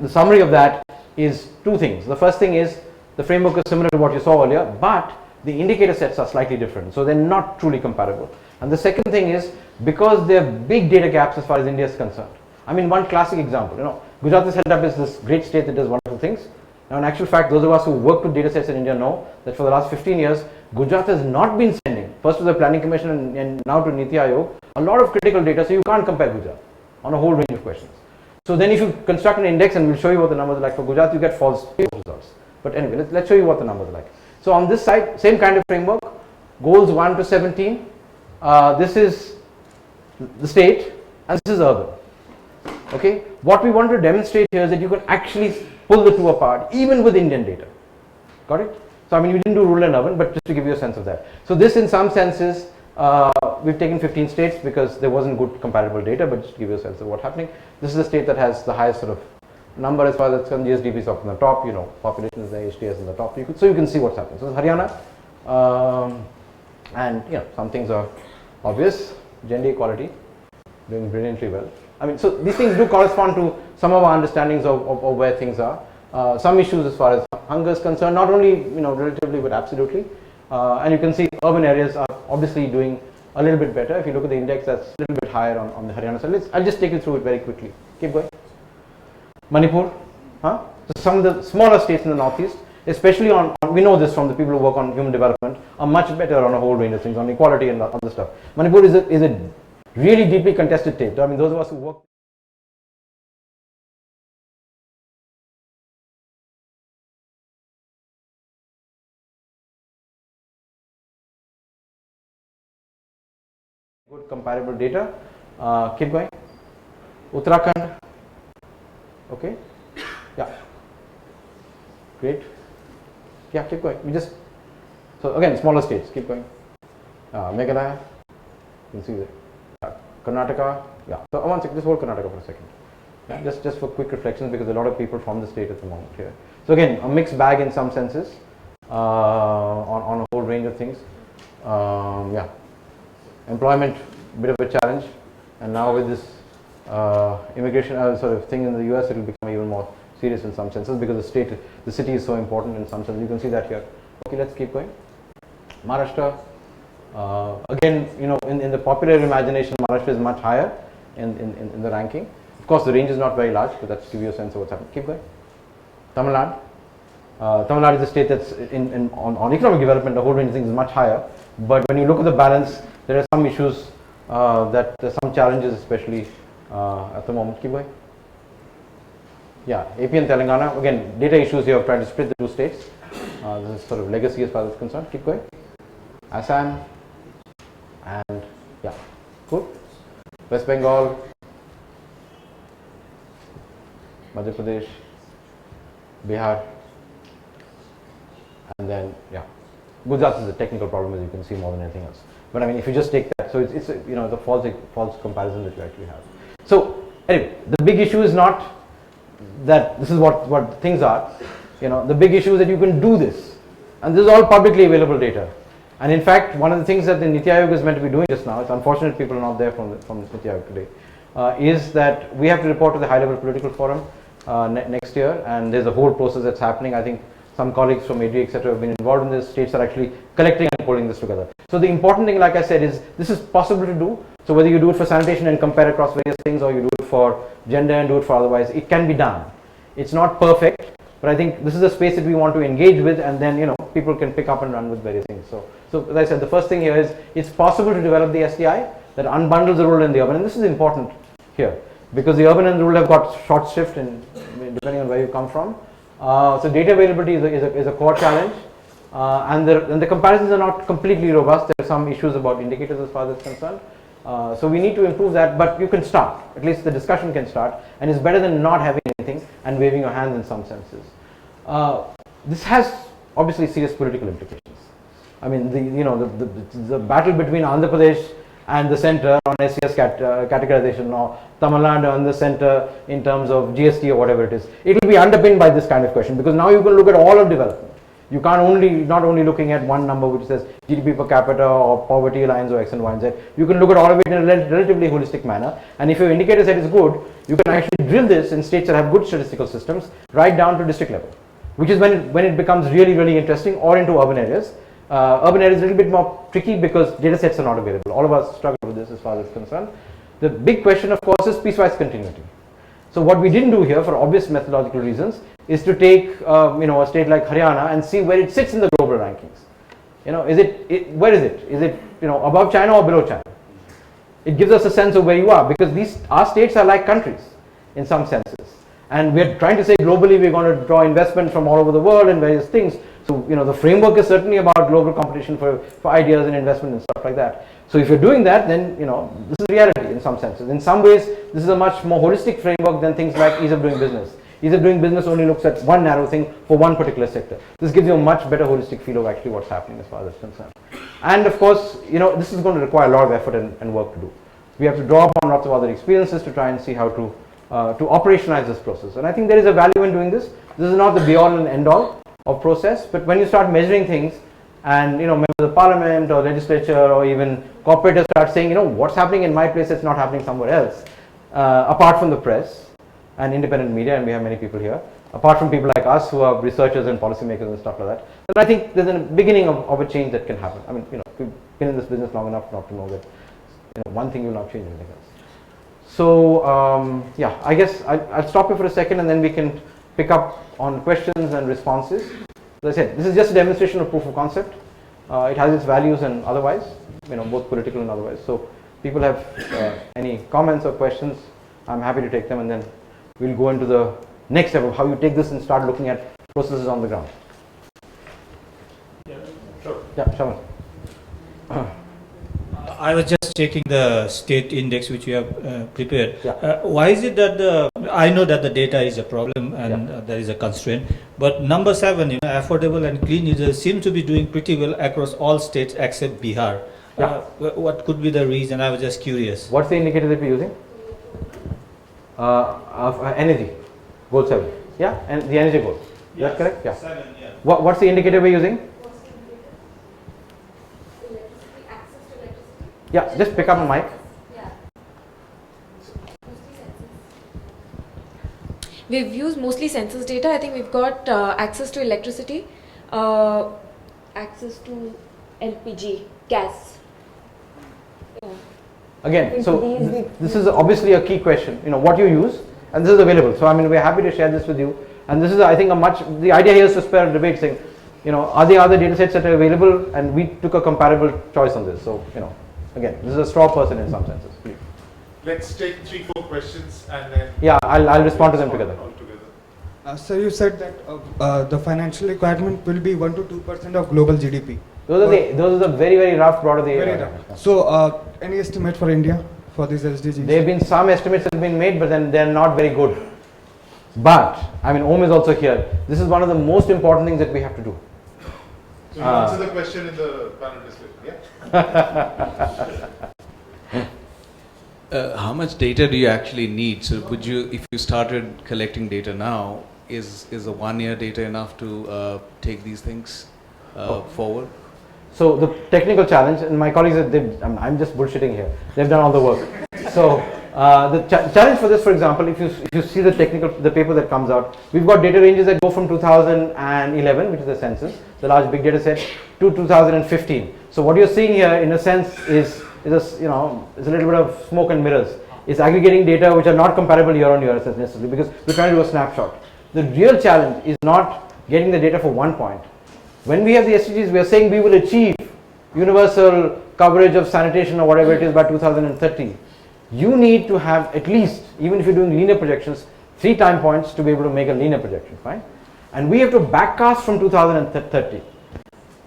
summary of that is two things. The first thing is the framework is similar to what you saw earlier, but the indicator sets are slightly different, so they're not truly comparable. And the second thing is because there are big data gaps as far as India is concerned. I mean, one classic example, Gujarat is held up as this great state that does wonderful things. Now, in actual fact, those of us who work with data sets in India know that for the last 15 years, Gujarat has not been sending, first to the Planning Commission and now to Niti Aayog, a lot of critical data, so you can't compare Gujarat on a whole range of questions. So then if you construct an index, and we'll show you what the numbers are like for Gujarat, you get false results. But anyway, let's show you what the numbers are like. So on this side, same kind of framework, goals 1 to 17. This is the state, and this is urban. Okay, what we want to demonstrate here is that you can actually pull the two apart, even with Indian data. Got it? So I mean, we didn't do rural and urban, but just to give you a sense of that. So this, in some senses, we've taken 15 states because there wasn't good comparable data, but just to give you a sense of what's happening. This is the state that has the highest sort of number as far as GSDP is up on the top. Population is the IIHS in the top. So you can see what's happening. So it's Haryana, and some things are obvious. Gender equality, doing brilliantly well. I mean, so these things do correspond to some of our understandings of where things are. Some issues as far as hunger is concerned, not only relatively but absolutely. And you can see urban areas are obviously doing a little bit better. If you look at the index, that's a little bit higher on the Haryana side. I'll just take you through it very quickly. Keep going. Manipur, so some of the smaller states in the northeast, especially we know this from the people who work on human development, are much better on a whole range of things, on equality and other stuff. Manipur is a really deeply contested state. I mean, those of us who work good comparable data. Keep going. Uttarakhand. Okay. Yeah. Great. Yeah, keep going. So again, smaller states. Keep going. Meghalaya. You can see that. Karnataka. Yeah. So one second. Just hold Karnataka for a second. Yeah, just for quick reflections, because a lot of people from the state at the moment here. So again, a mixed bag in some senses, on a whole range of things. Yeah. Employment, bit of a challenge, and now with this immigration sort of thing in the US, it will become even more serious in some senses, because the city is so important in some sense. You can see that here. Okay, let's keep going. Maharashtra, again, in the popular imagination, Maharashtra is much higher in the ranking. Of course, the range is not very large, but that's to give you a sense of what's happening. Keep going. Tamil Nadu. Tamil Nadu is a state that's on economic development, the whole range of things is much higher. But when you look at the balance, there are some issues that there's some challenges, especially at the moment. Keep going. Yeah, AP and Telangana, again, data issues here of trying to split the two states. This is sort of legacy as far as it's concerned. Keep going. Assam, and yeah, good. West Bengal, Madhya Pradesh, Bihar, and then yeah, Gujarat is a technical problem, as you can see, more than anything else. But I mean, if you just take that, so it's the false comparison that you actually have. So anyway, the big issue is not that this is what things are. The big issue is that you can do this. And this is all publicly available data. And in fact, one of the things that the Niti Aayog is meant to be doing just now, it's unfortunate people are not there from Niti Aayog today, is that we have to report to the high-level political forum next year, and there's a whole process that's happening. I think some colleagues from AD, etc. have been involved in this. States are actually collecting and pulling this together. So the important thing, like I said, is this is possible to do. So whether you do it for sanitation and compare across various things, or you do it for gender and do it for otherwise, it can be done. It's not perfect, but I think this is a space that we want to engage with, and then people can pick up and run with various things. So as I said, the first thing here is it's possible to develop the SDI that unbundles the rural and the urban, and this is important here because the urban and the rural have got short shift in depending on where you come from. So data availability is a core challenge, and the comparisons are not completely robust. There are some issues about indicators as far as that's concerned. So we need to improve that, but you can start. At least the discussion can start, and it's better than not having anything and waving your hands in some senses. This has obviously serious political implications. I mean, the battle between Andhra Pradesh and the center on SCS categorization, or Tamil Nadu and the center in terms of GST or whatever it is, it will be underpinned by this kind of question, because now you can look at all of development. You can't not only looking at one number which says GDP per capita or poverty lines or X and Y and Z. You can look at all of it in a relatively holistic manner, and if your indicator set is good, you can actually drill this in states that have good statistical systems right down to district level, which is when it becomes really, really interesting, or into urban areas. Urban areas is a little bit more tricky because data sets are not available. All of us struggle with this as far as it's concerned. The big question, of course, is piecewise continuity. So what we didn't do here, for obvious methodological reasons, is to take a state like Haryana and see where it sits in the global rankings. Where is it? Is it above China or below China? It gives us a sense of where you are, because our states are like countries in some senses, and we're trying to say globally we're going to draw investment from all over the world and various things. So the framework is certainly about global competition for ideas and investment and stuff like that. So if you're doing that, then this is reality in some senses. In some ways, this is a much more holistic framework than things like ease of doing business. Ease of doing business only looks at one narrow thing for one particular sector. This gives you a much better holistic feel of actually what's happening as far as that's concerned. And of course, this is going to require a lot of effort and work to do. We have to draw upon lots of other experiences to try and see how to operationalize this process. And I think there is a value in doing this. This is not the be all and end all of process, but when you start measuring things, and members of parliament or legislature or even corporators start saying, what's happening in my place that's not happening somewhere else, apart from the press and independent media, and we have many people here, apart from people like us who are researchers and policymakers and stuff like that, then I think there's a beginning of a change that can happen. I mean, we've been in this business long enough not to know that one thing will not change anything else. So yeah, I guess I'll stop here for a second, and then we can pick up on questions and responses. As I said, this is just a demonstration of proof of concept. It has its values and otherwise, both political and otherwise. So people have any comments or questions, I'm happy to take them, and then we'll go into the next step of how you take this and start looking at processes on the ground. Yeah, sure. Yeah, Shaman. I was just checking the state index which you have prepared. Yeah. Why is it that I know that the data is a problem and there is a constraint, but number 7, affordable and clean users seem to be doing pretty well across all states except Bihar. Yeah. What could be the reason? I was just curious. What's the indicator that we're using? Of energy, goal 7. Yeah, and the energy goal. Yes. Is that correct? Yeah. 7, yeah. What's the indicator we're using? Yeah, just pick up a mic. We've used mostly census data. I think we've got access to electricity, access to LPG, gas. Yeah. Again, so this is obviously a key question. What you use, and this is available. So I mean, we're happy to share this with you. And this is, I think, the idea here is to spare a debate, saying, are there other data sets that are available? And we took a comparable choice on this. So again, this is a straw person in some senses. Please. Let's take 3-4 questions and then. Yeah, I'll respond to them together. So you said that the financial requirement will be 1 to 2% of global GDP. Those are the very, very rough broad of the area. So any estimate for India for these SDGs? There have been some estimates that have been made, but then they're not very good. But I mean, Om is also here. This is one of the most important things that we have to do. So you answer the question in the panel discussion, yeah? How much data do you actually need? So would you, if you started collecting data now, is a 1 year data enough to take these things? forward? So the technical challenge, and my colleagues, I'm just bullshitting here. They've done all the work. So the challenge for this, for example, if you see the paper that comes out, we've got data ranges that go from 2011, which is the census, the large big data set, to 2015. So what you're seeing here, in a sense, is a little bit of smoke and mirrors. It's aggregating data which are not comparable year on year necessarily, because we're trying to do a snapshot. The real challenge is not getting the data for one point. When we have the SDGs, we are saying we will achieve universal coverage of sanitation or whatever it is by 2030. You need to have at least, even if you're doing linear projections, 3 time points to be able to make a linear projection, fine? And we have to backcast from 2030.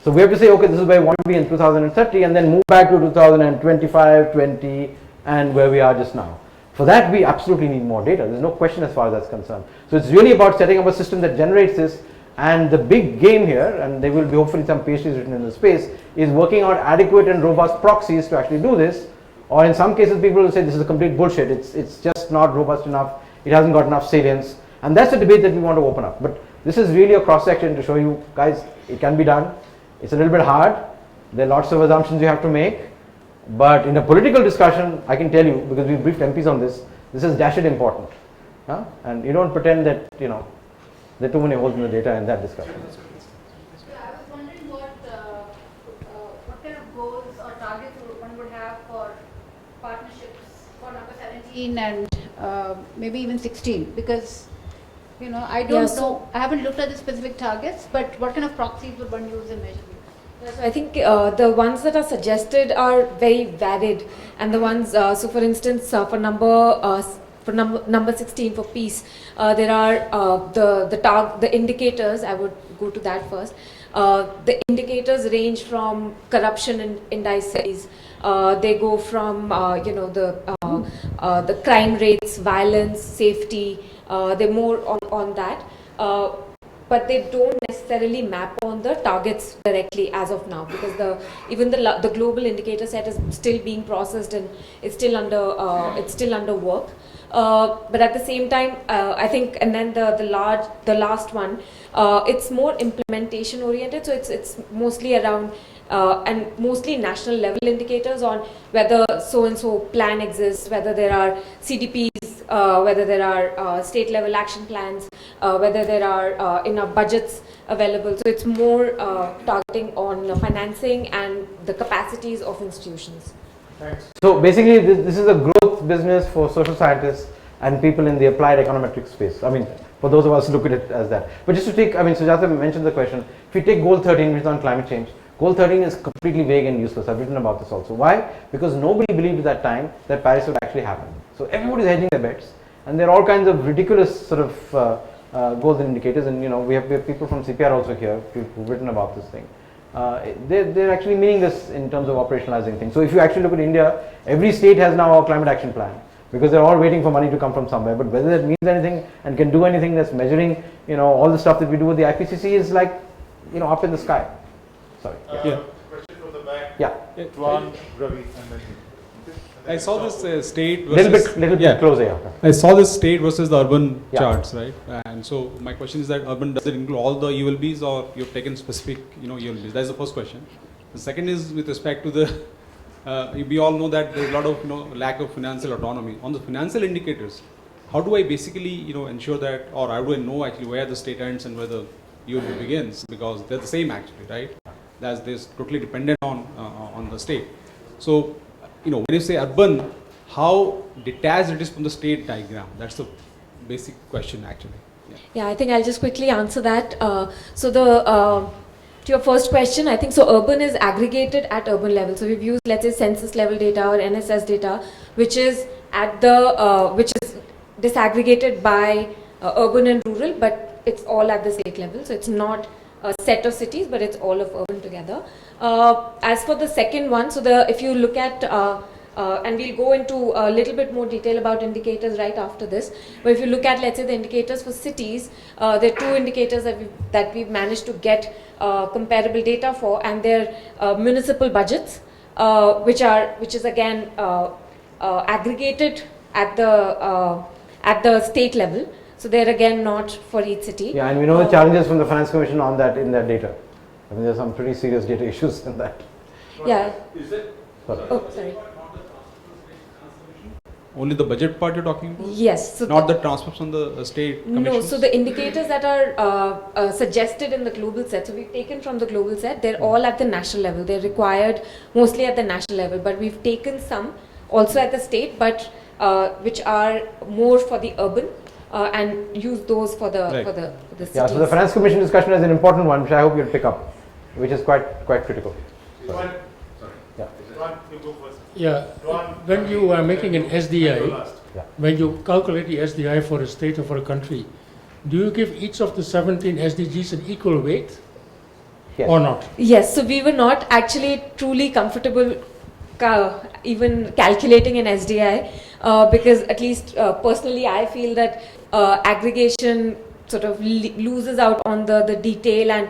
So we have to say, okay, this is where we want to be in 2030, and then move back to 2025, 20, and where we are just now. For that, we absolutely need more data. There's no question as far as that's concerned. So it's really about setting up a system that generates this, and the big game here, and there will be hopefully some PhDs written in the space, is working out adequate and robust proxies to actually do this. Or in some cases, people will say this is a complete bullshit. It's just not robust enough. It hasn't got enough salience. And that's a debate that we want to open up. But this is really a cross-section to show you guys it can be done. It's a little bit hard. There are lots of assumptions you have to make. But in a political discussion, I can tell you, because we briefed MPs on this is dashed important. And you don't pretend that, there are too many holes in the data in that discussion. I was wondering what kind of goals or targets one would have for partnerships for number 17 and maybe even 16, because I don't know, I haven't looked at the specific targets, but what kind of proxies would one use in measuring? So I think the ones that are suggested are very varied, and the ones, so for instance, for number 16 for peace, there are the indicators. I would go to that first. The indicators range from corruption indices. They go from the crime rates, violence, safety. They're more on that. But they don't necessarily map on the targets directly as of now, because even the global indicator set is still being processed and it's still under work. But at the same time, I think, and then the last one, it's more implementation oriented. So it's mostly around and mostly national level indicators on whether so and so plan exists, whether there are CDPs, whether there are state level action plans, whether there are enough budgets available. So it's more targeting on financing and the capacities of institutions. Thanks. So basically this is a growth business for social scientists and people in the applied econometric space. I mean, for those of us who look at it as that. But just to take, Sujata mentioned the question, if you take goal 13, which is on climate change, goal 13 is completely vague and useless. I've written about this also. Why? Because nobody believed at that time that Paris would actually happen. So everybody's hedging their bets, and there are all kinds of ridiculous sort of goals and indicators, and we have people from CPR also here who've written about this thing. They're actually meaningless in terms of operationalizing things. So if you actually look at India, every state has now a climate action plan, because they're all waiting for money to come from somewhere. But whether that means anything and can do anything that's measuring, all the stuff that we do with the IPCC is like, up in the sky. Sorry. Question from the back. Yeah. Tuan, Ravi, and then I saw this state versus little bit closer. Yeah. I saw this state versus the urban Yeah. charts, right? And so my question is that urban, does it include all the ULBs, or you've taken specific, ULBs? That's the first question. The second is with respect to the, we all know that there's a lot of lack of financial autonomy on the financial indicators. How do I basically ensure that, or how do I know actually where the state ends and where the ULB begins? Because they're the same actually, right? That's this totally dependent on the state. So when you say urban, how detached it is from the state diagram? That's the basic question actually. Yeah, I think I'll just quickly answer that. To your first question, I think so urban is aggregated at urban level. So we've used, let's say, census level data or NSS data, which is at the which is disaggregated by urban and rural, but it's all at the state level. So it's not a set of cities, but it's all of urban together. As for the second one, so if you look at and we'll go into a little bit more detail about indicators right after this. But if you look at, let's say, the indicators for cities, there are two indicators that we've managed to get comparable data for, and they're municipal budgets, which is again aggregated at the state level. So they're again not for each city. Yeah, and we know the challenges from the Finance Commission on that in that data. I mean, there's some pretty serious data issues in that. Yeah. Is it? Oh, sorry. Only the budget part you're talking about? Yes. So not the transfers from the state commissions? No, so the indicators that are suggested in the global set, so we've taken from the global set, they're all at the national level. They're required mostly at the national level, but we've taken some also at the state, but which are more for the urban and use those for the Right. for the cities. Yeah, so the Finance Commission discussion is an important one, which I hope you'll pick up, which is quite critical. Sorry. Yeah. Yeah, when you are making an SDI, when you calculate the SDI for a state or for a country, do you give each of the 17 SDGs an equal weight or not? Yes, so we were not actually truly comfortable even calculating an SDI because at least personally I feel that aggregation sort of loses out on the detail and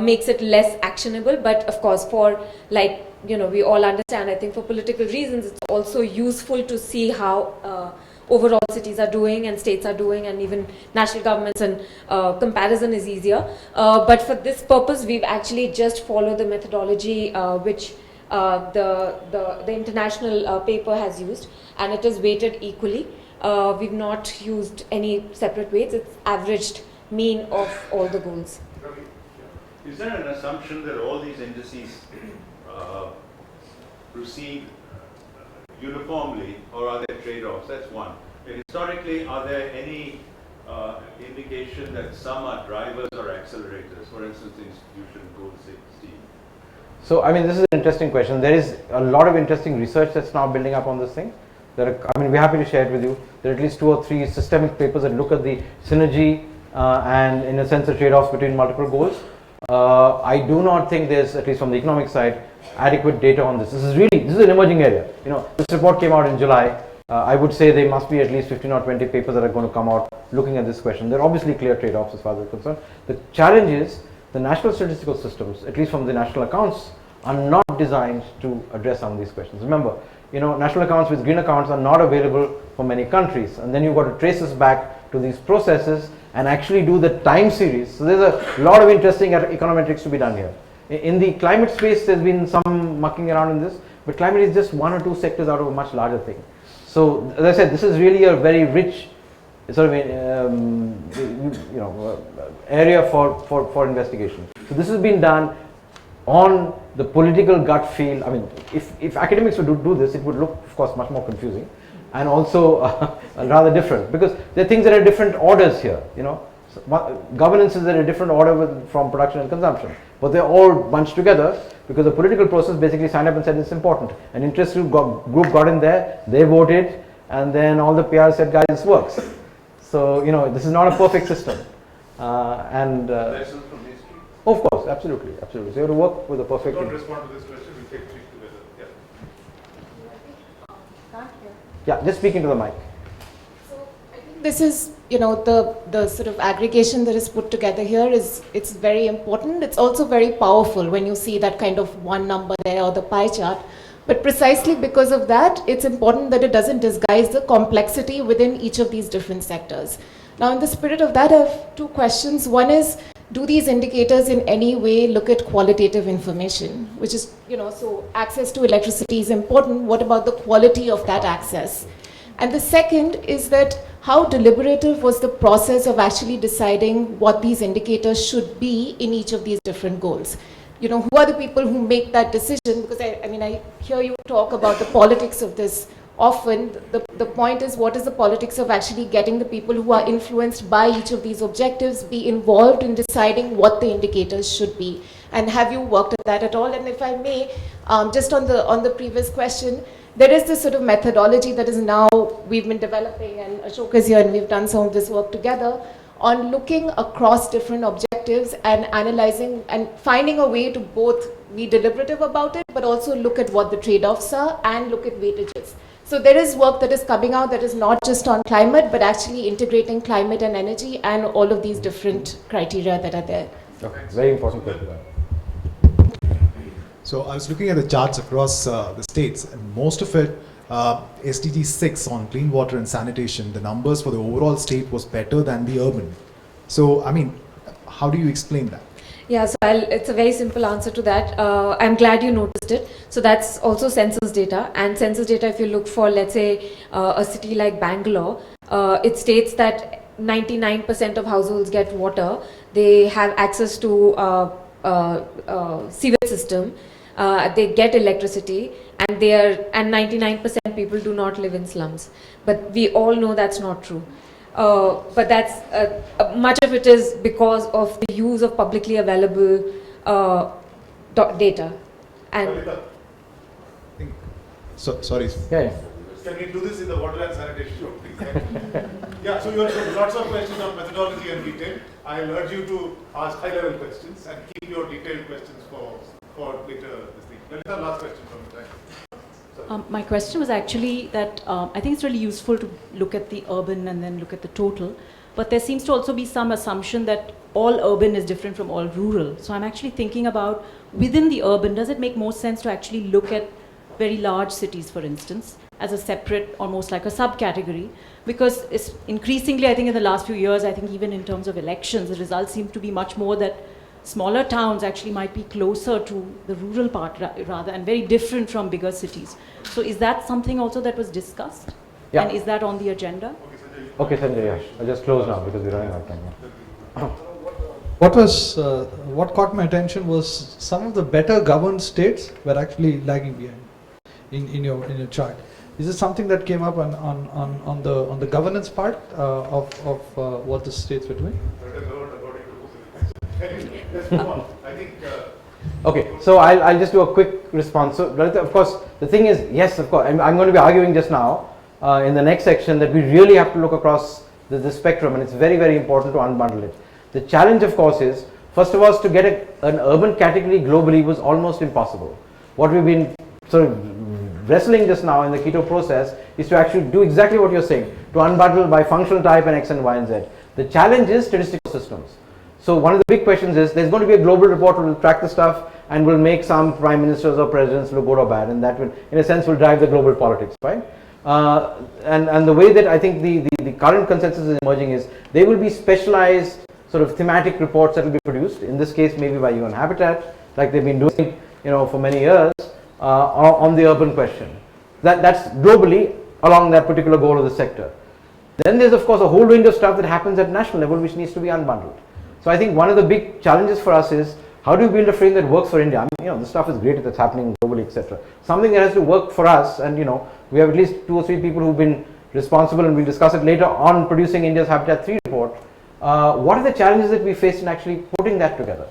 makes it less actionable. But of course, for like, you know, we all understand, I think for political reasons, it's also useful to see how overall cities are doing and states are doing and even national governments, and comparison is easier. But for this purpose, we've actually just followed the methodology which the international paper has used, and it is weighted equally. We've not used any separate weights. It's averaged mean of all the goals. Is there an assumption that all these indices proceed uniformly, or are there trade-offs? That's one. And historically, are there any indication that some are drivers or accelerators? For instance, the institution goal 16. So, I mean, this is an interesting question. There is a lot of interesting research that's now building up on this thing. I mean, we're happy to share it with you. There are at least 2 or 3 systemic papers that look at the synergy and, in a sense, the trade-offs between multiple goals. I do not think there's, at least from the economic side, adequate data on this. This is an emerging area. You know, this report came out in July. I would say there must be at least 15 or 20 papers that are going to come out looking at this question. There are obviously clear trade-offs as far as I'm concerned. The challenge is the national statistical systems, at least from the national accounts, are not designed to address some of these questions. Remember, you know, national accounts with green accounts are not available for many countries, and then you've got to trace this back to these processes and actually do the time series. So there's a lot of interesting econometrics to be done here. In the climate space, there's been some mucking around in this, but climate is just 1 or 2 sectors out of a much larger thing. So, as I said, this is really a very rich sort of area for investigation. So this has been done on the political gut feel. I mean, if academics would do this, it would look, of course, much more confusing and also rather different, because there are things that are different orders here. You know, so governance is at a different order from production and consumption, but they're all bunched together because the political process basically signed up and said it's important. An interest group got in there, they voted, and then all the PR said, guys, this works. So, you know, this is not a perfect system. Lessons from history? Of course, absolutely. So you have to work with a perfect. Don't respond to this question, we'll take 3 together. Yeah, just speak into the mic. This is, you know, the sort of aggregation that is put together here it's very important. It's also very powerful when you see that kind of one number there or the pie chart. But precisely because of that, it's important that it doesn't disguise the complexity within each of these different sectors. Now, in the spirit of that, I have 2 questions. One is, do these indicators in any way look at qualitative information, which is, you know, so access to electricity is important. What about the quality of that access? And the second is that how deliberative was the process of actually deciding what these indicators should be in each of these different goals? You know, who are the people who make that decision? Because I mean, I hear you talk about the politics of this often. The point is, what is the politics of actually getting the people who are influenced by each of these objectives be involved in deciding what the indicators should be? And have you worked at that at all? And if I may, just on the previous question, there is this sort of methodology that is now we've been developing, and Ashok is here and we've done some of this work together on looking across different objectives and analyzing and finding a way to both be deliberative about it, but also look at what the trade-offs are and look at weightages. So there is work that is coming out that is not just on climate, but actually integrating climate and energy and all of these different criteria that are there. Okay. Very important question. So I was looking at the charts across the states, and most of it, SDG 6 on clean water and sanitation, the numbers for the overall state was better than the urban. So, I mean, how do you explain that? Yeah, so it's a very simple answer to that. I'm glad you noticed it. So that's also census data. And census data, if you look for, let's say, a city like Bangalore, it states that 99% of households get water. They have access to sewage system. They get electricity, and 99% people do not live in slums. But we all know that's not true. But that's much of it is because of the use of publicly available data. And sorry. Yeah. Can we do this in the water and sanitation show, please? Yeah, so you have lots of questions on methodology and detail. I'll urge you to ask high-level questions and keep your detailed questions for later this week. Lalita, last question from you. My question was actually that I think it's really useful to look at the urban and then look at the total, but there seems to also be some assumption that all urban is different from all rural. So I'm actually thinking about within the urban, does it make more sense to actually look at very large cities, for instance, as a separate, almost like a subcategory? Because it's increasingly, I think in the last few years, I think even in terms of elections, the results seem to be much more that smaller towns actually might be closer to the rural part rather, and very different from bigger cities. So is that something also that was discussed? Yeah. And is that on the agenda? Okay, Sanjay, yeah. I'll just close now because we're running out of time. Yeah. What caught my attention was some of the better governed states were actually lagging behind in your chart. Is this something that came up on the governance part of what the states were doing? Okay, so I'll just do a quick response. So, of course, the thing is, yes, of course, I'm going to be arguing just now in the next section that we really have to look across the spectrum, and it's very, very important to unbundle it. The challenge, of course, is, first of all, to get an urban category globally was almost impossible. What we've been sort of wrestling just now in the keto process is to actually do exactly what you're saying, to unbundle by functional type and X and Y and Z. The challenge is statistical systems. So one of the big questions is, there's going to be a global report that will track the stuff and will make some prime ministers or presidents look good or bad, and that will, in a sense, will drive the global politics, right? And the way that I think the current consensus is emerging is, they will be specialized sort of thematic reports that will be produced, in this case maybe by UN Habitat, like they've been doing, for many years, on the urban question. That's globally along that particular goal of the sector. Then there's, of course, a whole range of stuff that happens at national level which needs to be unbundled. So I think one of the big challenges for us is, how do you build a frame that works for India? I mean, this stuff is great that's happening globally, etc. Something that has to work for us, and we have at least 2 or 3 people who've been responsible, and we'll discuss it later, on producing India's Habitat 3 report. What are the challenges that we face in actually putting that together?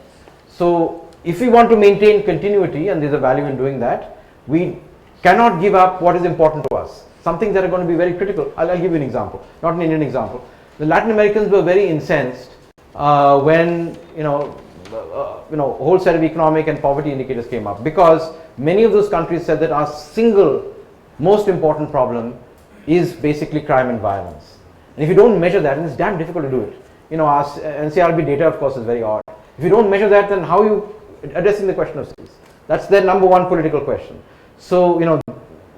So if we want to maintain continuity, and there's a value in doing that, we cannot give up what is important to us. Some things that are going to be very critical. I'll give you an example, not an Indian example. The Latin Americans were very incensed when a whole set of economic and poverty indicators came up, because many of those countries said that our single most important problem is basically crime and violence. And if you don't measure that, and it's damn difficult to do it. Our NCRB data, of course, is very odd. If you don't measure that, then how are you addressing the question of cities? That's their number one political question. So,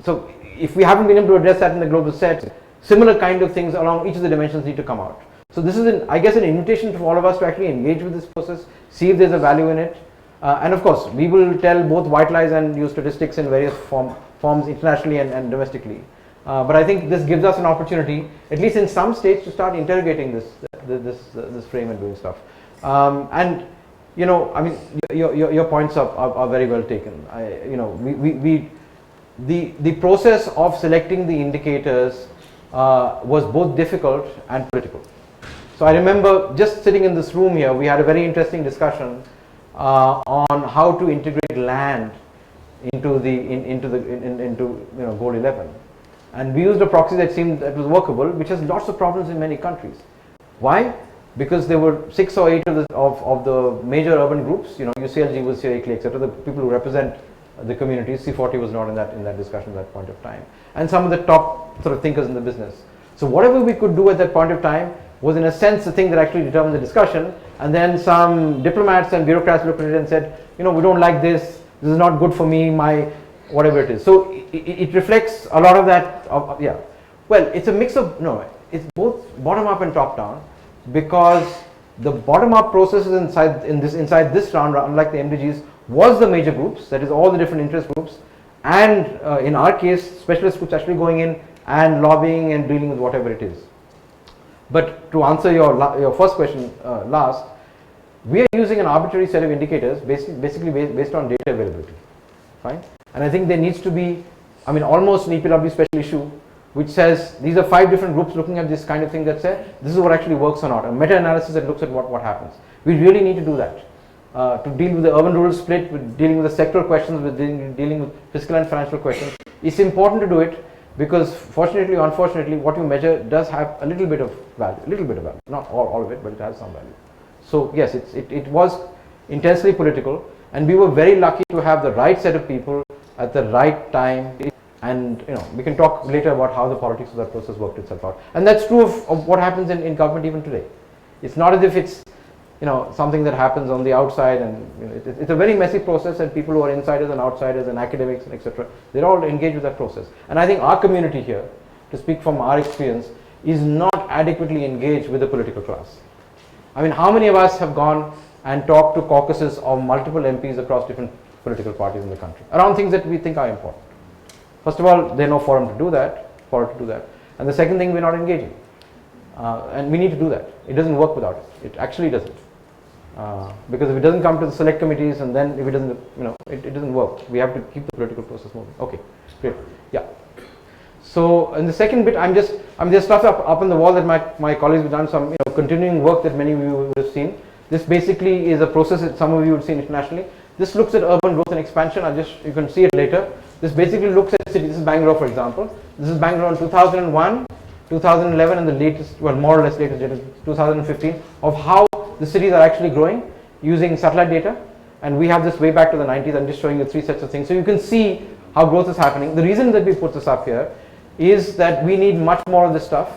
so if we haven't been able to address that in the global set, similar kind of things along each of the dimensions need to come out. So this is, I guess, an invitation to all of us to actually engage with this process, see if there's a value in it. And of course, we will tell both white lies and use statistics in various forms internationally and domestically. But I think this gives us an opportunity, at least in some states, to start interrogating this frame and doing stuff. And I mean, your points are very well taken. The process of selecting the indicators was both difficult and political. So I remember just sitting in this room here, we had a very interesting discussion on how to integrate land into goal 11, and we used a proxy that seemed that was workable, which has lots of problems in many countries. Why? Because there were 6 or 8 of the major urban groups. UCLG was here, etc. The people who represent the communities. C40 was not in that discussion at that point of time, and some of the top sort of thinkers in the business. So whatever we could do at that point of time was, in a sense, the thing that actually determined the discussion. And then some diplomats and bureaucrats looked at it and said, we don't like this. This is not good for me. My whatever it is. So it reflects a lot of that. Well, it's a mix of it's both bottom up and top down, because The bottom-up processes inside this round, unlike the MDGs, was the major groups, that is all the different interest groups, and in our case, specialist groups actually going in and lobbying and dealing with whatever it is. But to answer your first question last, we are using an arbitrary set of indicators basically based on data availability, fine? And I think there needs to be, I mean, almost an EPW special issue which says these are 5 different groups looking at this kind of thing that say this is what actually works or not, a meta-analysis that looks at what happens. We really need to do that. To deal with the urban-rural split, with dealing with the sectoral questions, with dealing with fiscal and financial questions, it's important to do it because fortunately or unfortunately what you measure does have a little bit of value, not all of it, but it has some value. So yes, it was intensely political, and we were very lucky to have the right set of people at the right time, and we can talk later about how the politics of that process worked itself out. And that's true of what happens in government even today. It's not as if it's something that happens on the outside, and it's a very messy process, and people who are insiders and outsiders and academics and etc., they're all engaged with that process. And I think our community here, to speak from our experience, is not adequately engaged with the political class. I mean, how many of us have gone and talked to caucuses of multiple MPs across different political parties in the country around things that we think are important? First of all, there's no forum to do that, and the second thing, we're not engaging. And we need to do that. It doesn't work without it. It actually doesn't. Because if it doesn't come to the select committees, and then if it doesn't, it doesn't work. We have to keep the political process moving. Okay, great. Yeah. So in the second bit, I'm just stuff up on the wall that my colleagues have done some continuing work that many of you would have seen. This basically is a process that some of you would have seen internationally. This looks at urban growth and expansion. You can see it later. This basically looks at cities. This is Bangalore, for example. This is Bangalore in 2001, 2011, and the latest, well, more or less latest data, 2015, of how the cities are actually growing using satellite data. And we have this way back to the 90s. I'm just showing you 3 sets of things. So you can see how growth is happening. The reason that we put this up here is that we need much more of this stuff.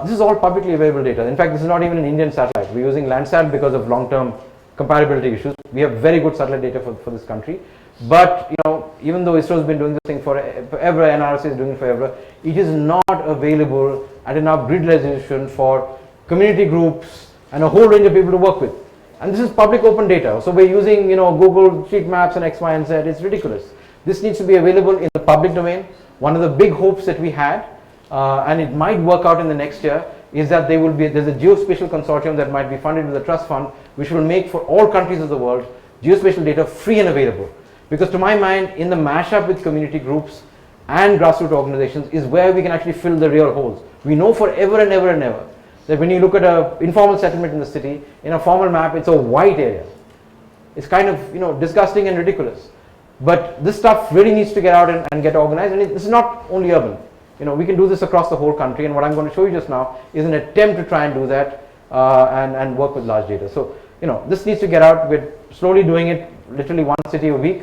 This is all publicly available data. In fact, this is not even an Indian satellite. We're using Landsat because of long-term comparability issues. We have very good satellite data for this country. But even though ISRO has been doing this thing forever, NRC is doing it forever, it is not available at enough grid resolution for community groups and a whole range of people to work with. And this is public open data. So we're using Google Street Maps and X, Y, and Z. It's ridiculous. This needs to be available in the public domain. One of the big hopes that we had, and it might work out in the next year, is that there's a geospatial consortium that might be funded with a trust fund, which will make for all countries of the world geospatial data free and available. Because to my mind, in the mashup with community groups and grassroots organizations is where we can actually fill the real holes. We know forever and ever and ever that when you look at an informal settlement in the city, in a formal map, it's a white area. It's kind of disgusting and ridiculous. But this stuff really needs to get out and get organized, and this is not only urban. We can do this across the whole country, and what I'm going to show you just now is an attempt to try and do that and work with large data. So this needs to get out. We're slowly doing it, literally 1 city a week,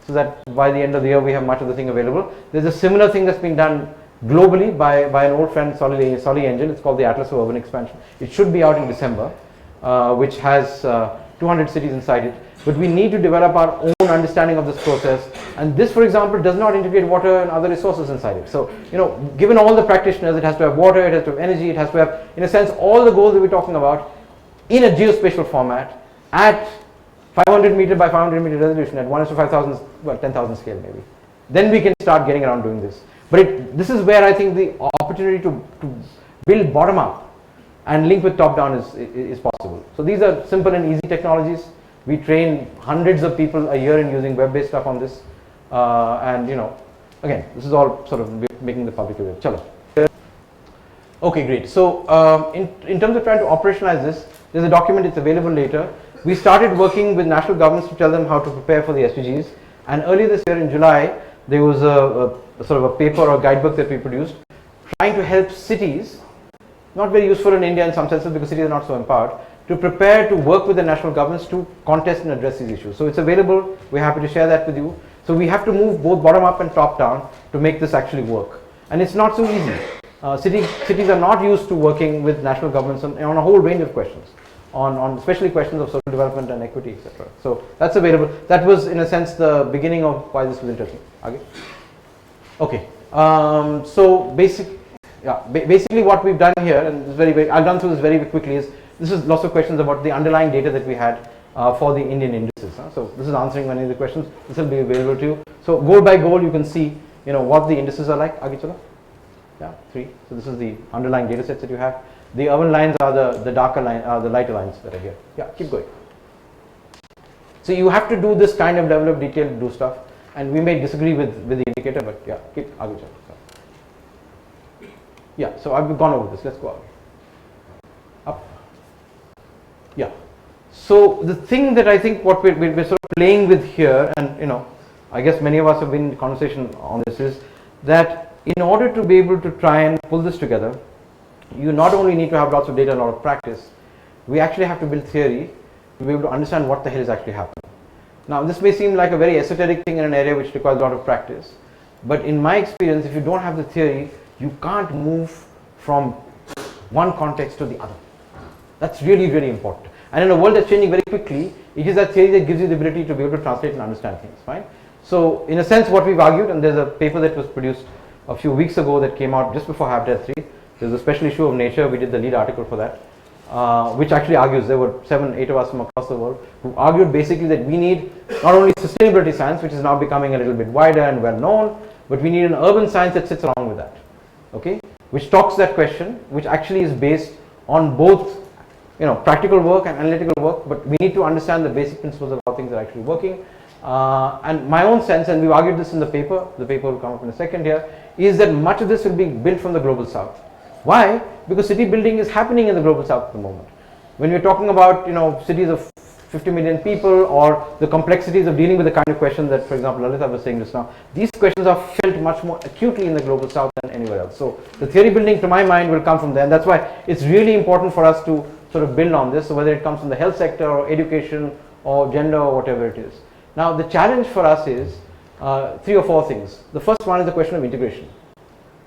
so that by the end of the year we have much of the thing available. There's a similar thing that's been done globally by an old friend, Solly Angel. It's called the Atlas of Urban Expansion. It should be out in December, which has 200 cities inside it. But we need to develop our own understanding of this process. And this, for example, does not integrate water and other resources inside it. So, given all the practitioners, it has to have water, it has to have energy, it has to have, in a sense, all the goals that we're talking about in a geospatial format at 500 meter by 500 meter resolution at 1:5,000, well, 10,000 scale maybe. Then we can start getting around doing this. But this is where I think the opportunity to build bottom up and link with top down is possible. So these are simple and easy technologies. We train hundreds of people a year in using web-based stuff on this. And again, this is all sort of making the public aware. Chalo. Okay, great. So in terms of trying to operationalize this, there's a document, it's available later. We started working with national governments to tell them how to prepare for the SDGs. And earlier this year in July, there was a sort of a paper or guidebook that we produced trying to help cities, not very useful in India in some senses because cities are not so empowered, to prepare to work with the national governments to contest and address these issues. So it's available. We're happy to share that with you. So we have to move both bottom up and top down to make this actually work. And it's not so easy. Cities are not used to working with national governments on a whole range of questions, on especially questions of social development and equity, etc. So that's available. That was, in a sense, the beginning of why this was interesting. Okay. So basically what we've done here, and I'll run through this very quickly, is This is lots of questions about the underlying data that we had for the Indian indices. So this is answering many of the questions. This will be available to you. So goal by goal, you can see what the indices are like. Agichola? Yeah, 3. So this is the underlying data sets that you have. The urban lines are the darker line, the lighter lines that are here. Yeah, keep going. So you have to do this kind of level of detail to do stuff, and we may disagree with the indicator, but yeah, keep Agichola. Yeah, so I've gone over this. Let's go up. Yeah. So the thing that I think what we're sort of playing with here, and I guess many of us have been in conversation on this, is that in order to be able to try and pull this together, you not only need to have lots of data and a lot of practice, we actually have to build theory to be able to understand what the hell is actually happening. Now this may seem like a very esoteric thing in an area which requires a lot of practice, but in my experience, if you don't have the theory, you can't move from one context to the other. That's really, really important. And in a world that's changing very quickly, it is that theory that gives you the ability to be able to translate and understand things, fine? So in a sense, what we've argued, and there's a paper that was produced a few weeks ago that came out just before Habitat 3. There's a special issue of Nature. We did the lead article for that, which actually argues, there were 7, 8 of us from across the world who argued basically that we need not only sustainability science, which is now becoming a little bit wider and well known, but we need an urban science that sits along with that, okay, which talks that question, which actually is based on both practical work and analytical work, but we need to understand the basic principles of how things are actually working. And my own sense, and we've argued this in the paper will come up in a second here, is that much of this will be built from the global south. Why? Because city building is happening in the global south at the moment. When we're talking about cities of 50 million people, or the complexities of dealing with the kind of question that, for example, Lalitha was saying just now, these questions are felt much more acutely in the global south than anywhere else. So the theory building, to my mind, will come from there, and that's why it's really important for us to sort of build on this, so whether it comes from the health sector or education or gender or whatever it is. Now the challenge for us is 3 or 4 things. The first one is the question of integration.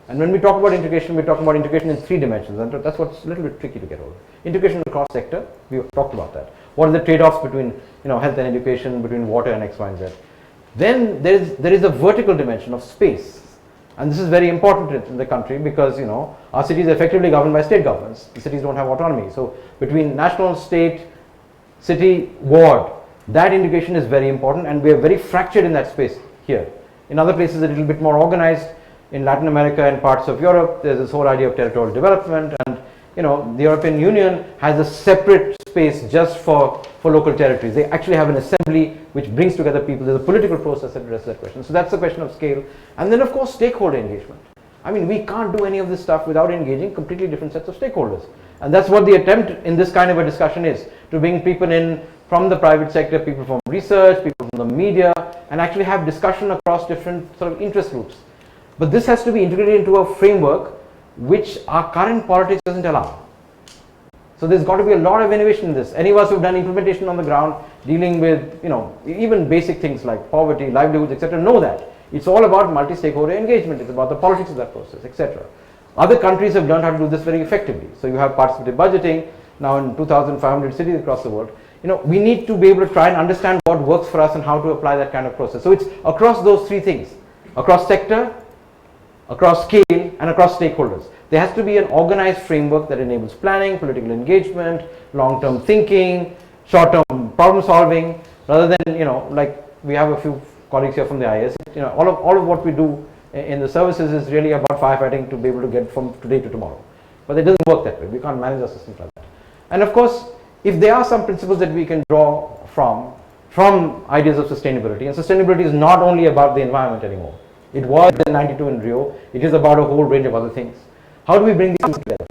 And when we talk about integration, we're talking about integration in 3 dimensions, and that's what's a little bit tricky to get over. Integration across sector, we talked about that. What are the trade-offs between health and education, between water and X, Y, and Z? Then there is a vertical dimension of space, and this is very important in the country because our cities are effectively governed by state governments. The cities don't have autonomy, so between national, state, city, ward, that integration is very important, and we are very fractured in that space here. In other places, a little bit more organized. In Latin America and parts of Europe, there's this whole idea of territorial development, and the European Union has a separate space just for local territories. They actually have an assembly which brings together people. There's a political process that addresses that question. So that's the question of scale. And then of course stakeholder engagement. I mean, we can't do any of this stuff without engaging completely different sets of stakeholders. And that's what the attempt in this kind of a discussion is, to bring people in from the private sector, people from research, people from the media, and actually have discussion across different sort of interest groups. But this has to be integrated into a framework which our current politics doesn't allow. So there's got to be a lot of innovation in this. Any of us who've done implementation on the ground, dealing with even basic things like poverty, livelihoods, etc., know that. It's all about multi-stakeholder engagement. It's about the politics of that process, etc. Other countries have learned how to do this very effectively. So you have participative budgeting now in 2,500 cities across the world. We need to be able to try and understand what works for us and how to apply that kind of process. So it's across those 3 things, across sector, across scale, and across stakeholders. There has to be an organized framework that enables planning, political engagement, long-term thinking, short-term problem solving, rather than, like we have a few colleagues here from the IIHS, all of what we do in the services is really about firefighting to be able to get from today to tomorrow. But it doesn't work that way. We can't manage our systems like that. And of course, if there are some principles that we can draw from ideas of sustainability, and sustainability is not only about the environment anymore. It was in 92 in Rio. It is about a whole range of other things. How do we bring these things together?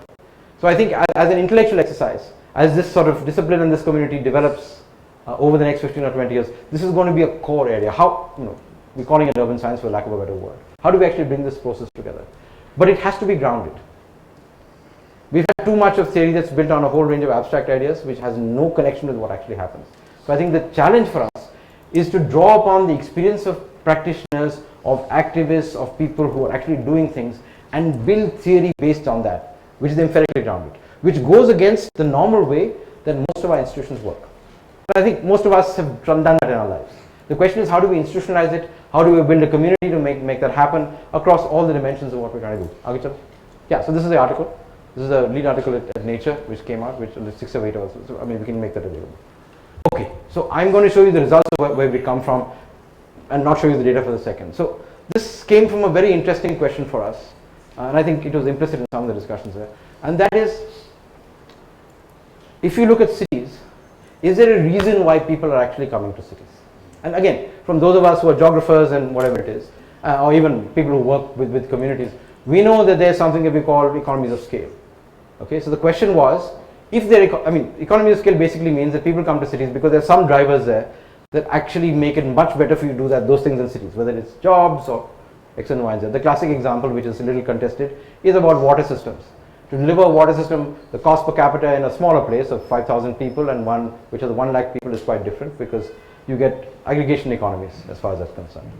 So I think as an intellectual exercise, as this sort of discipline in this community develops over the next 15 or 20 years, this is going to be a core area. How, we're calling it urban science for lack of a better word. How do we actually bring this process together? But it has to be grounded. We've had too much of theory that's built on a whole range of abstract ideas which has no connection with what actually happens. So I think the challenge for us is to draw upon the experience of practitioners, of activists, of people who are actually doing things, and build theory based on that, which is empirically grounded, which goes against the normal way that most of our institutions work. But I think most of us have done that in our lives. The question is, how do we institutionalize it? How do we build a community to make that happen across all the dimensions of what we're trying to do? Agichal? Yeah, so this is the article. This is a lead article at Nature which came out, which is 6 or 8 hours. So, I mean, we can make that available. Okay, so I'm going to show you the results of where we come from and not show you the data for the second. So this came from a very interesting question for us, and I think it was implicit in some of the discussions there, and that is, if you look at cities, is there a reason why people are actually coming to cities? And again, from those of us who are geographers and whatever it is, or even people who work with communities, we know that there's something that we call economies of scale. Okay, so the question was, if there, economies of scale basically means that people come to cities because there are some drivers there that actually make it much better for you to do those things in cities, whether it's jobs or X and Y and Z. The classic example, which is a little contested, is about water systems. To deliver a water system, the cost per capita in a smaller place of 5,000 people and one which is 1 lakh people is quite different, because you get aggregation economies as far as that's concerned.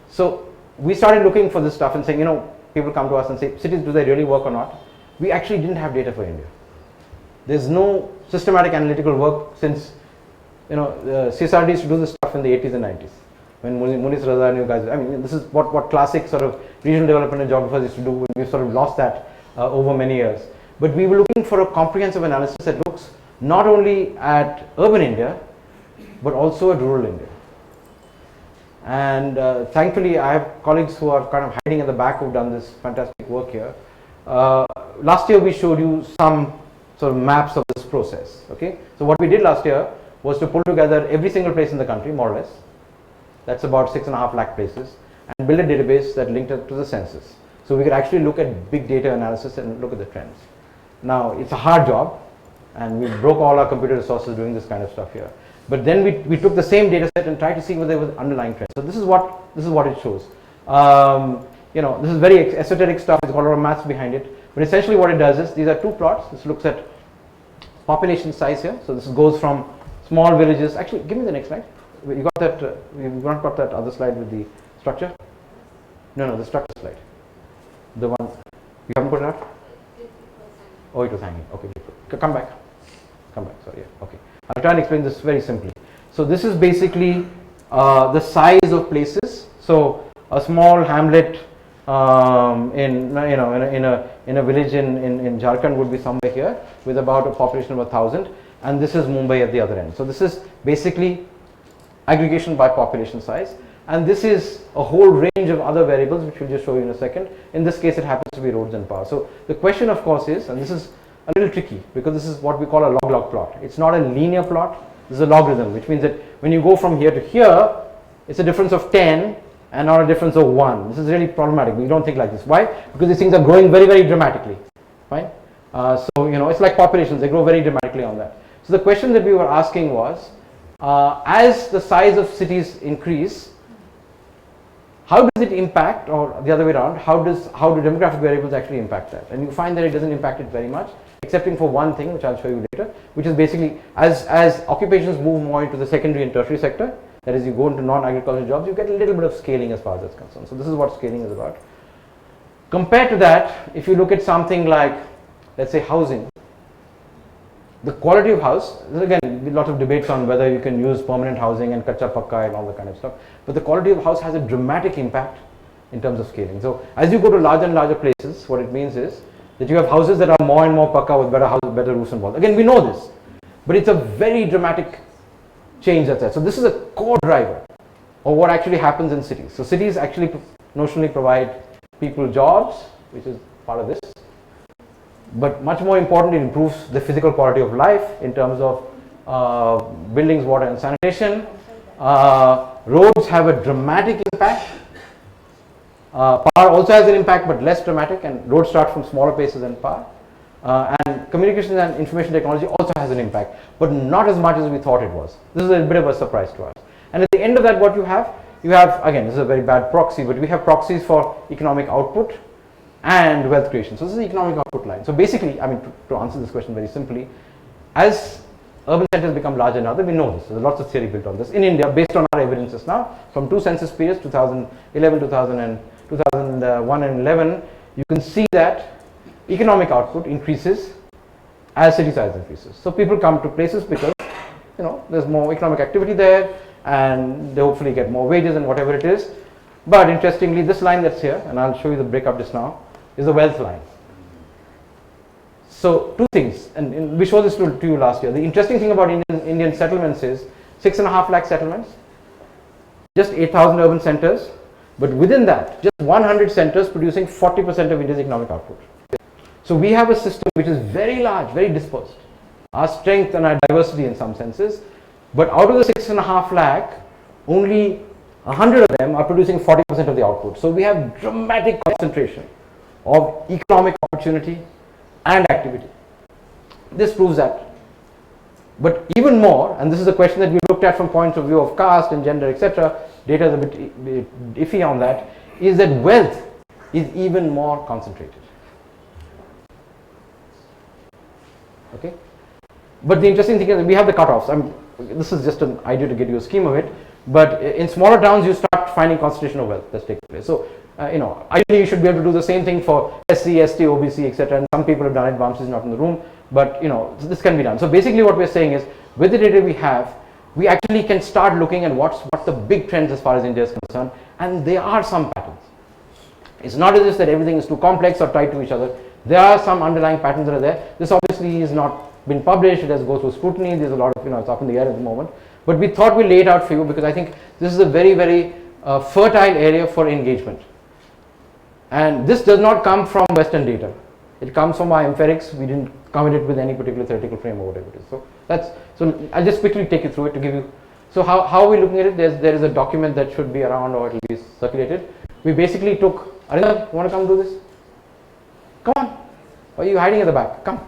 So we started looking for this stuff and saying, people come to us and say, cities, do they really work or not? We actually didn't have data for India. There's no systematic analytical work since, CSRD used to do this stuff in the 80s and 90s. When Muniz Raza and you guys, this is what classic sort of regional development and geographers used to do. We've sort of lost that over many years. But we were looking for a comprehensive analysis that looks not only at urban India, but also at rural India. And thankfully, I have colleagues who are kind of hiding at the back who've done this fantastic work here. Last year, we showed you some sort of maps of this process. Okay, so what we did last year was to pull together every single place in the country, more or less. That's about 6.5 lakh places, and build a database that linked it to the census. So we could actually look at big data analysis and look at the trends. Now, it's a hard job, and we broke all our computer resources doing this kind of stuff here. But then we took the same data set and tried to see whether there was underlying trends. So this is what it shows. This is very esoteric stuff. It's got a lot of maths behind it. But essentially what it does is, these are two plots. This looks at population size here. So this goes from small villages. Actually, give me the next slide. You got that? You've not got that other slide with the structure? No, the structure slide. The one you haven't put it up? Oh, it was hanging. Okay, come back. Sorry. Yeah. Okay. I'll try and explain this very simply. So this is basically the size of places. So a small hamlet in a village in Jharkhand would be somewhere here with about a population of 1,000, and this is Mumbai at the other end. So this is basically aggregation by population size, and this is a whole range of other variables which we'll just show you in a second. In this case, it happens to be roads and power. So the question, of course, is, and this is a little tricky because this is what we call a log-log plot. It's not a linear plot. This is a logarithm, which means that when you go from here to here, it's a difference of 10 and not a difference of 1. This is really problematic. We don't think like this. Why? Because these things are growing very, very dramatically. Fine. It's like populations. They grow very dramatically on that. So the question that we were asking was, as the size of cities increase, how does it impact, or the other way around, how do demographic variables actually impact that? And you find that it doesn't impact it very much, excepting for one thing, which I'll show you later, which is basically as occupations move more into the secondary and tertiary sector, that is, you go into non-agricultural jobs, you get a little bit of scaling as far as that's concerned. So this is what scaling is about. Compared to that, if you look at something like, let's say, housing, the quality of house, again, a lot of debates on whether you can use permanent housing and kacha pakka and all that kind of stuff, but the quality of house has a dramatic impact in terms of scaling. So as you go to larger and larger places, what it means is that you have houses that are more and more pakka with better roofs and walls. Again, we know this, but it's a very dramatic change that's there. So this is a core driver of what actually happens in cities. So cities actually notionally provide people jobs, which is part of this. But much more important, it improves the physical quality of life in terms of buildings, water and sanitation. Roads have a dramatic impact. Power also has an impact, but less dramatic, and roads start from smaller places than power. And communications and information technology also has an impact, but not as much as we thought it was. This is a bit of a surprise to us. And at the end of that, what you have, again, this is a very bad proxy, but we have proxies for economic output and wealth creation. So this is the economic output line. So basically, to answer this question very simply, as urban centers become larger now, we know this. There's lots of theory built on this. In India, based on our evidences now, from two census periods, 2011, 2001 and 11, you can see that economic output increases as city size increases. So people come to places because, there's more economic activity there, and they hopefully get more wages and whatever it is. But interestingly, this line that's here, and I'll show you the breakup just now, is the wealth line. So two things, and we showed this to you last year. The interesting thing about Indian settlements is 6.5 lakh settlements, just 8,000 urban centers, but within that, just 100 centers producing 40% of India's economic output. So we have a system which is very large, very dispersed. Our strength and our diversity in some senses, but out of the 6.5 lakh, only 100 of them are producing 40% of the output. So we have dramatic concentration of economic opportunity and activity. This proves that. But even more, and this is a question that we looked at from points of view of caste and gender, etc., data is a bit iffy on that, is that wealth is even more concentrated. Okay? But the interesting thing is that we have the cutoffs. This is just an idea to get you a scheme of it, but in smaller towns you start finding concentration of wealth that's taking place. So, ideally you should be able to do the same thing for SC, ST, OBC, etc. And some people have done it. Vamsi is not in the room, but this can be done. So basically what we're saying is, with the data we have, we actually can start looking at what's the big trends as far as India is concerned, and there are some patterns. It's not as if that everything is too complex or tied to each other. There are some underlying patterns that are there. This obviously is not been published. It has to go through scrutiny. There's a lot of, it's up in the air at the moment. But we thought we'd lay it out for you because I think this is a very, very fertile area for engagement. And this does not come from Western data. It comes from our empirics. We didn't come at it with any particular theoretical frame or whatever it is. So I'll just quickly take you through it to give you. So how are we looking at it? There is a document that should be around, or it will be circulated. We basically took, Arinda, you want to come do this? Come on. Why are you hiding at the back? Come.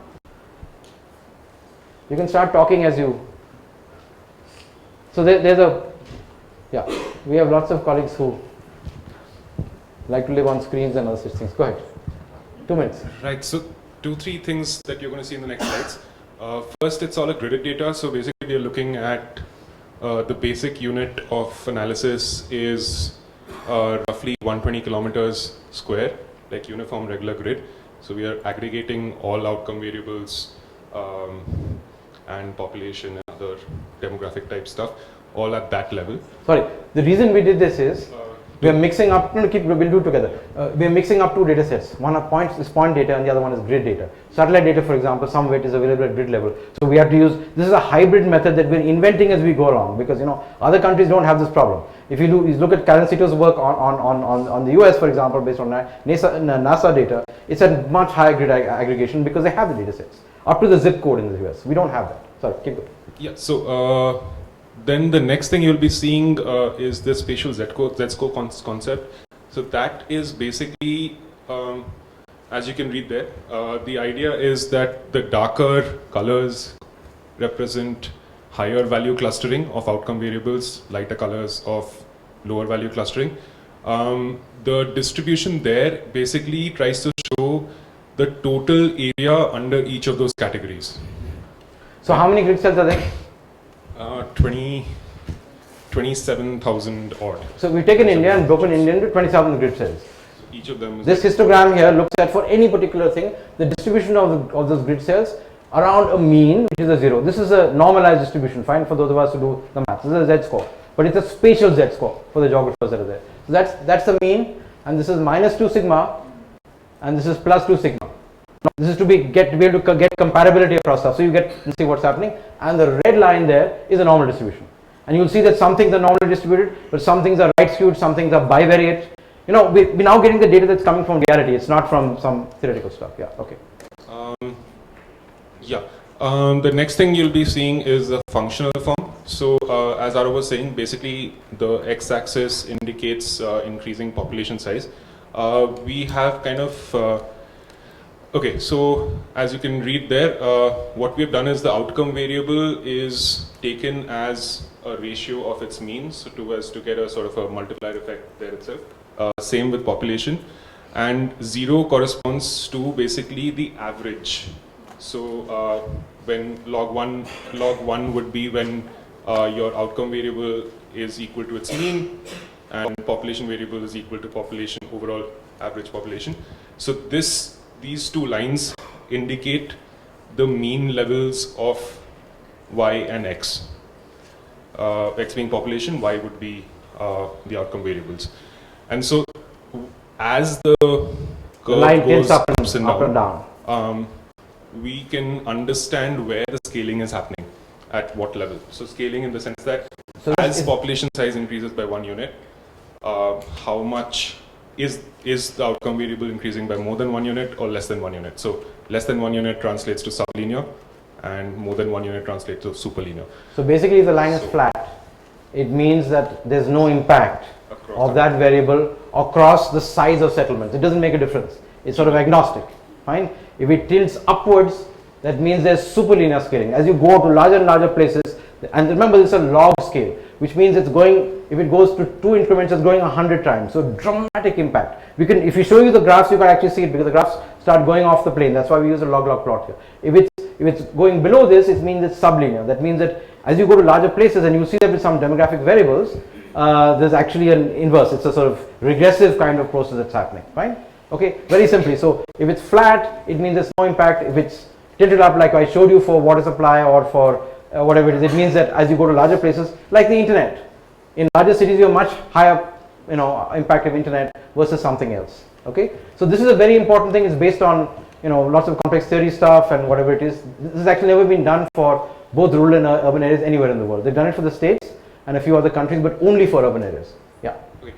You can start talking as you. So we have lots of colleagues who like to live on screens and other such things. Go ahead. 2 minutes. Right. So 2-3 things that you're going to see in the next slides. First, it's all a gridded data. So basically, we are looking at the basic unit of analysis is roughly 120 kilometers square, like uniform regular grid. So we are aggregating all outcome variables and population and other demographic type stuff, all at that level. Sorry, the reason we did this is we are mixing up, we'll do it together. We are mixing up two data sets. One is point data and the other one is grid data. Satellite data, for example, some of it is available at grid level. So we have to use, this is a hybrid method that we're inventing as we go along, because other countries don't have this problem. If you look at Karen Sito's work on the US, for example, based on NASA data, it's a much higher grid aggregation because they have the data sets up to the zip code in the US. We don't have that. Sorry, keep going. Yeah, so then the next thing you'll be seeing is the spatial Z-score concept. So that is basically, as you can read there, the idea is that the darker colors represent higher value clustering of outcome variables, lighter colors of lower value clustering. The distribution there basically tries to show the total area under each of those categories. So how many grid cells are there? 27,000 odd. So we've taken India and broken India into 27 grid cells. Each of them is this histogram here looks at, for any particular thing, the distribution of those grid cells around a mean, which is a 0. This is a normalized distribution, fine, for those of us who do the maths. This is a Z-score, but it's a spatial Z-score for the geographers that are there. So that's the mean, and this is -2 sigma, and this is +2 sigma. This is to be able to get comparability across stuff. So you get and see what's happening, and the red line there is a normal distribution. And you'll see that some things are normally distributed, but some things are right skewed, some things are bivariate. We're now getting the data that's coming from reality. It's not from some theoretical stuff. Yeah. Okay. The next thing you'll be seeing is a functional form. So as Arav was saying, basically the x-axis indicates increasing population size. We have kind of okay, so as you can read there, what we've done is the outcome variable is taken as a ratio of its mean, so as to get a sort of a multiplier effect there itself. Same with population, and 0 corresponds to basically the average. So when log 1 would be when your outcome variable is equal to its mean, and population variable is equal to population, overall average population. So these two lines indicate the mean levels of y and x. X being population, y would be the outcome variables. And so as the curve line goes up and down, we can understand where the scaling is happening, at what level. So scaling in the sense that as population size increases by 1 unit, how much is the outcome variable increasing by more than 1 unit or less than 1 unit? So less than 1 unit translates to sublinear, and more than 1 unit translates to superlinear. So basically, if the line is flat, it means that there's no impact of that variable across the size of settlements. It doesn't make a difference. It's sort of agnostic. Fine. If it tilts upwards, that means there's superlinear scaling. As you go to larger and larger places, and remember this is a log scale, which means it's going, if it goes to 2 increments, it's going 100 times. So dramatic impact. We can, if we show you the graphs, you can actually see it because the graphs start going off the plane. That's why we use a log-log plot here. If it's going below this, it means it's sublinear. That means that as you go to larger places and you see that with some demographic variables, there's actually an inverse. It's a sort of regressive kind of process that's happening. Fine. Okay. Very simply. So if it's flat, it means there's no impact. If it's tilted up, like I showed you for water supply or for whatever it is, it means that as you go to larger places, like the internet, in larger cities you have much higher, impact of internet versus something else. Okay. So this is a very important thing. It's based on lots of complex theory stuff and whatever it is. This has actually never been done for both rural and urban areas anywhere in the world. They've done it for the states and a few other countries, but only for urban areas. Yeah. Okay.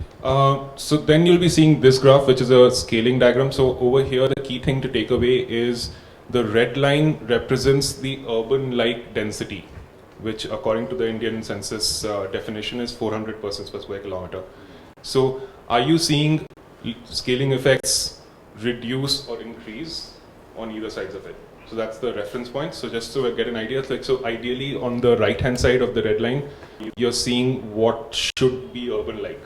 So then you'll be seeing this graph, which is a scaling diagram. So over here, the key thing to take away is the red line represents the urban-like density, which according to the Indian census definition is 400 persons per square kilometer. So are you seeing scaling effects reduce or increase on either sides of it? So that's the reference point. So just to get an idea, so ideally on the right hand side of the red line, you're seeing what should be urban-like,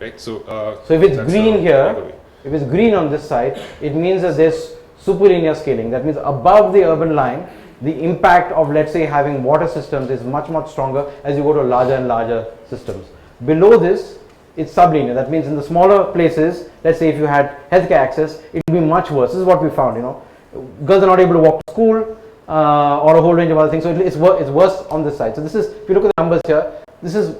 right? So if it's green here, if it's green on this side, it means that there's superlinear scaling. That means above the urban line, the impact of, let's say, having water systems is much, much stronger as you go to larger and larger systems. Below this, it's sublinear. That means in the smaller places, let's say if you had healthcare access, it would be much worse. This is what we found, Girls are not able to walk to school or a whole range of other things. So it's worse on this side. So this is, if you look at the numbers here, this is,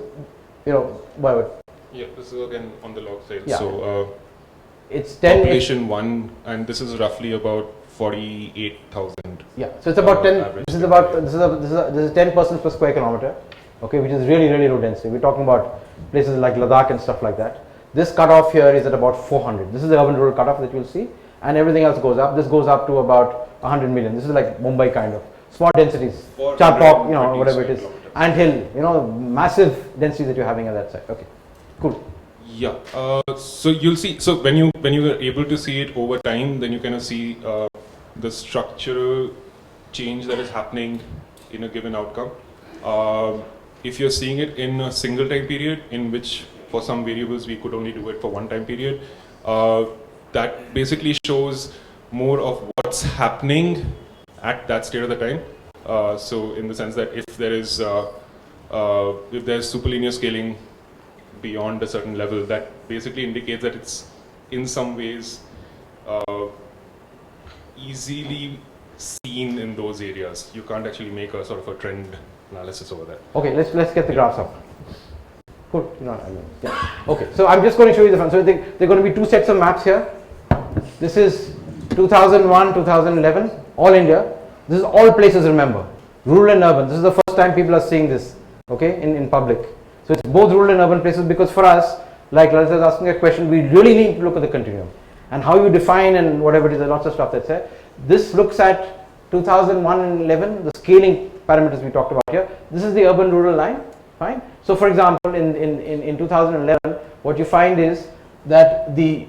whatever. Yeah, this is again on the log side. Yeah. So it's 10 population 1, and this is roughly about 48,000. Yeah, so it's about 10. This is 10 persons per square kilometer. Okay, which is really, really low density. We're talking about places like Ladakh and stuff like that. This cutoff here is at about 400. This is the urban rural cutoff that you'll see, and everything else goes up. This goes up to about 100 million. This is like Mumbai kind of small densities, Charpok, whatever it is, Anthill, massive densities that you're having at that side. Okay, cool. Yeah. So you'll see. So when you are able to see it over time, then you kind of see the structural change that is happening in a given outcome. If you're seeing it in a single time period, in which for some variables we could only do it for one time period, that basically shows more of what's happening at that state of the time. So in the sense that if there's superlinear scaling beyond a certain level, that basically indicates that it's in some ways easily seen in those areas. You can't actually make a sort of a trend analysis over that. Okay, let's get the graphs up. Cool. Yeah. Okay, so I'm just going to show you the front. So there are going to be 2 sets of maps here. This is 2001, 2011, all India. This is all places, remember, rural and urban. This is the first time people are seeing this, okay, in public. So it's both rural and urban places, because for us, like Lalit was asking a question, we really need to look at the continuum and how you define and whatever it is. There's lots of stuff that's there. This looks at 2001 and 11, the scaling parameters we talked about here. This is the urban rural line. Fine. So for example, in 2011, what you find is that the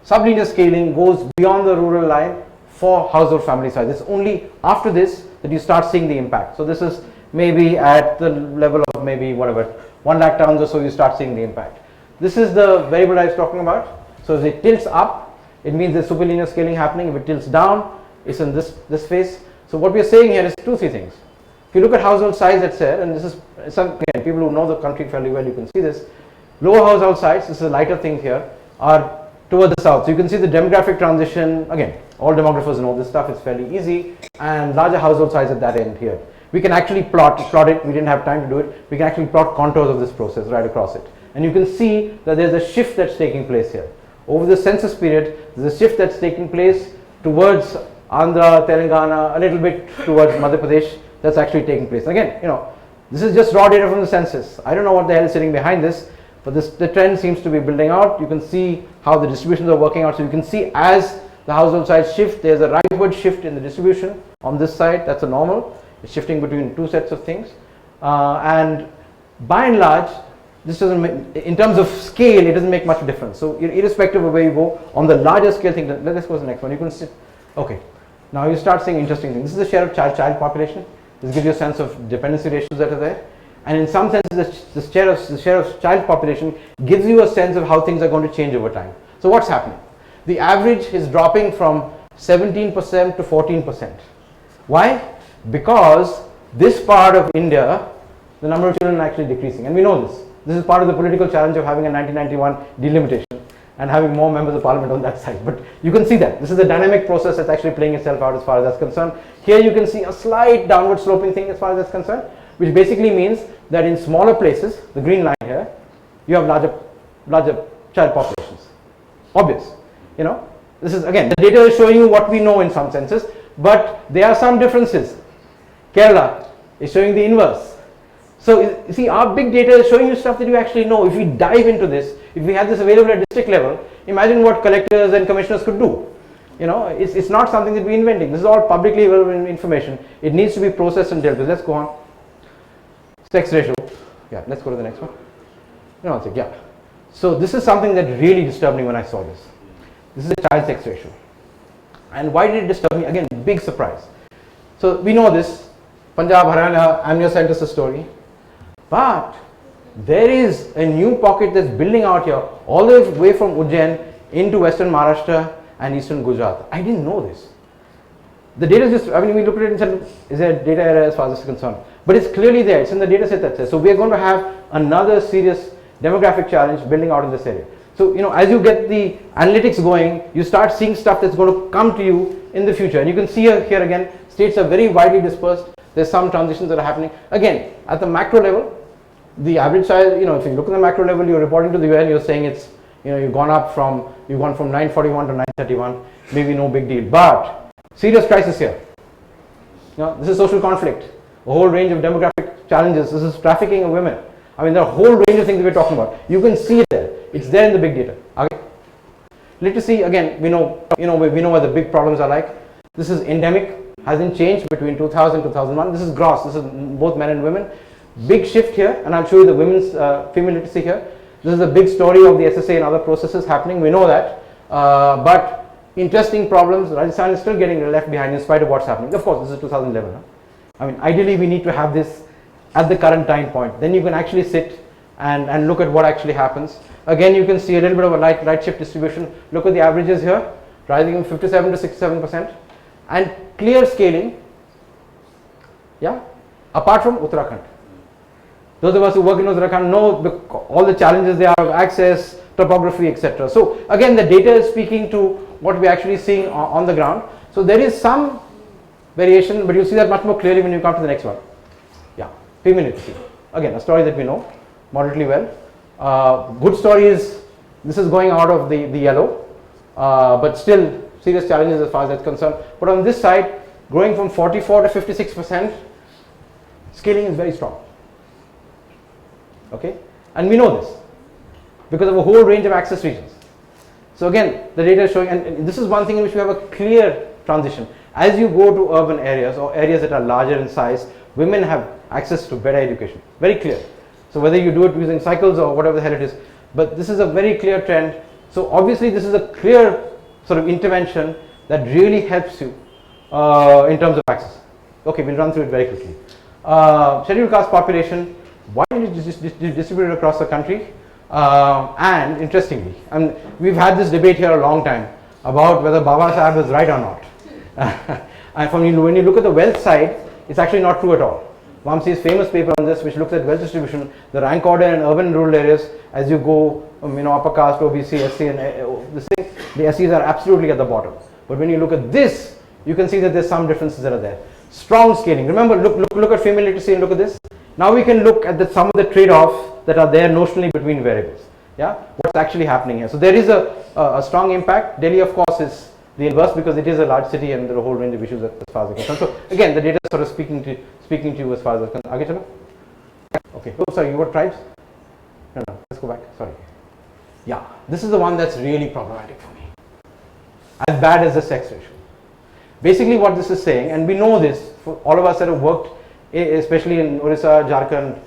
sublinear scaling goes beyond the rural line for household family size. It's only after this that you start seeing the impact. So this is maybe at the level of maybe whatever 1 lakh towns or so, you start seeing the impact. This is the variable I was talking about. So if it tilts up, it means there's superlinear scaling happening. If it tilts down, it's in this phase. So what we are saying here is 2-3 things. If you look at household size, that's there, and this is again, people who know the country fairly well, you can see this. Lower household size, this is a lighter thing here, are toward the south. So you can see the demographic transition. Again, all demographers know this stuff, it's fairly easy, and larger household size at that end here. We can actually plot it. We didn't have time to do it. We can actually plot contours of this process right across it. And you can see that there's a shift that's taking place here. Over the census period, there's a shift that's taking place towards Andhra, Telangana, a little bit towards Madhya Pradesh, that's actually taking place. Again, this is just raw data from the census. I don't know what the hell is sitting behind this, but the trend seems to be building out. You can see how the distributions are working out. So you can see as the household size shift, there's a rightward shift in the distribution on this side. That's a normal. It's shifting between two sets of things. And by and large, this doesn't make, in terms of scale, it doesn't make much difference. So irrespective of where you go, on the larger scale thing, let's go to the next one. You can see, okay. Now you start seeing interesting things. This is the share of child population. This gives you a sense of dependency ratios that are there. And in some senses, the share of child population gives you a sense of how things are going to change over time. So what's happening? The average is dropping from 17% to 14%. Why? Because this part of India, the number of children are actually decreasing. And we know this. This is part of the political challenge of having a 1991 delimitation and having more members of parliament on that side. But you can see that. This is a dynamic process that's actually playing itself out as far as that's concerned. Here you can see a slight downward sloping thing as far as that's concerned, which basically means that in smaller places, the green line here, you have larger child populations. Obvious. This is, again, the data is showing you what we know in some senses, but there are some differences. Kerala is showing the inverse. So you see, our big data is showing you stuff that you actually know. If we dive into this, if we had this available at district level, imagine what collectors and commissioners could do. It's not something that we're inventing. This is all publicly available information. It needs to be processed and dealt with. Let's go on. Sex ratio. Yeah, let's go to the next one. Yeah. So this is something that really disturbed me when I saw this. This is a child sex ratio. And why did it disturb me? Again, big surprise. So we know this. Punjab, Haryana, amniocentesis story. But there is a new pocket that's building out here, all the way from Ujjain into western Maharashtra and eastern Gujarat. I didn't know this. The data is just, we look at it and said, is there a data error as far as this is concerned? But it's clearly there, it's in the data set that says. So we are going to have another serious demographic challenge building out in this area. So, as you get the analytics going, you start seeing stuff that's going to come to you in the future. And you can see here again, states are very widely dispersed. There's some transitions that are happening. Again, at the macro level, the average size, if you look at the macro level, you're reporting to the UN, you're saying it's, you've gone from 941 to 931, maybe no big deal. But serious crisis here. This is social conflict, a whole range of demographic challenges. This is trafficking of women. There are a whole range of things that we're talking about. You can see it there. It's there in the big data. Okay. Literacy, again, we know what the big problems are like. This is endemic, hasn't changed between 2000 and 2001. This is gross. This is both men and women. Big shift here, and I'll show you the women's female literacy here. This is a big story of the SSA and other processes happening. We know that. But interesting problems. Rajasthan is still getting left behind in spite of what's happening. Of course, this is 2011. Ideally, we need to have this at the current time point. Then you can actually sit and look at what actually happens. Again, you can see a little bit of a right shift distribution. Look at the averages here, rising from 57 to 67%. And clear scaling, apart from Uttarakhand. Those of us who work in Uttarakhand know all the challenges there are of access, topography, etc. So again, the data is speaking to what we're actually seeing on the ground. So there is some variation, but you'll see that much more clearly when you come to the next one. Female literacy. Again, a story that we know moderately well. Good story is, this is going out of the yellow, but still serious challenges as far as that's concerned. But on this side, growing from 44 to 56%, scaling is very strong. Okay, and we know this because of a whole range of access regions. So again, the data is showing, and this is one thing in which we have a clear transition. As you go to urban areas or areas that are larger in size, women have access to better education. Very clear. So whether you do it using cycles or whatever the hell it is, but this is a very clear trend. So obviously this is a clear sort of intervention that really helps you in terms of access. Okay, we'll run through it very quickly. Scheduled caste population, why did it just distribute it across the country? And interestingly, we've had this debate here a long time about whether Baba Sahib is right or not. And when you look at the wealth side, it's actually not true at all. Vamsi's famous paper on this, which looks at wealth distribution, the rank order in urban and rural areas, as you go, upper caste, OBC, SC, and this thing, the SCs are absolutely at the bottom. But when you look at this, you can see that there's some differences that are there. Strong scaling. Remember, look at female literacy and look at this. Now we can look at some of the trade-offs that are there notionally between variables. What's actually happening here? So there is a strong impact. Delhi, of course, is the inverse, because it is a large city and there are a whole range of issues as far as I'm concerned. So again, the data is sort of speaking to you as far as I'm concerned. Aage chalo? Okay. Oh, sorry, you were tribes? No, let's go back. Sorry. Yeah, this is the one that's really problematic for me. As bad as the sex ratio. Basically what this is saying, and we know this, for all of us that have worked, especially in Orissa, Jharkhand,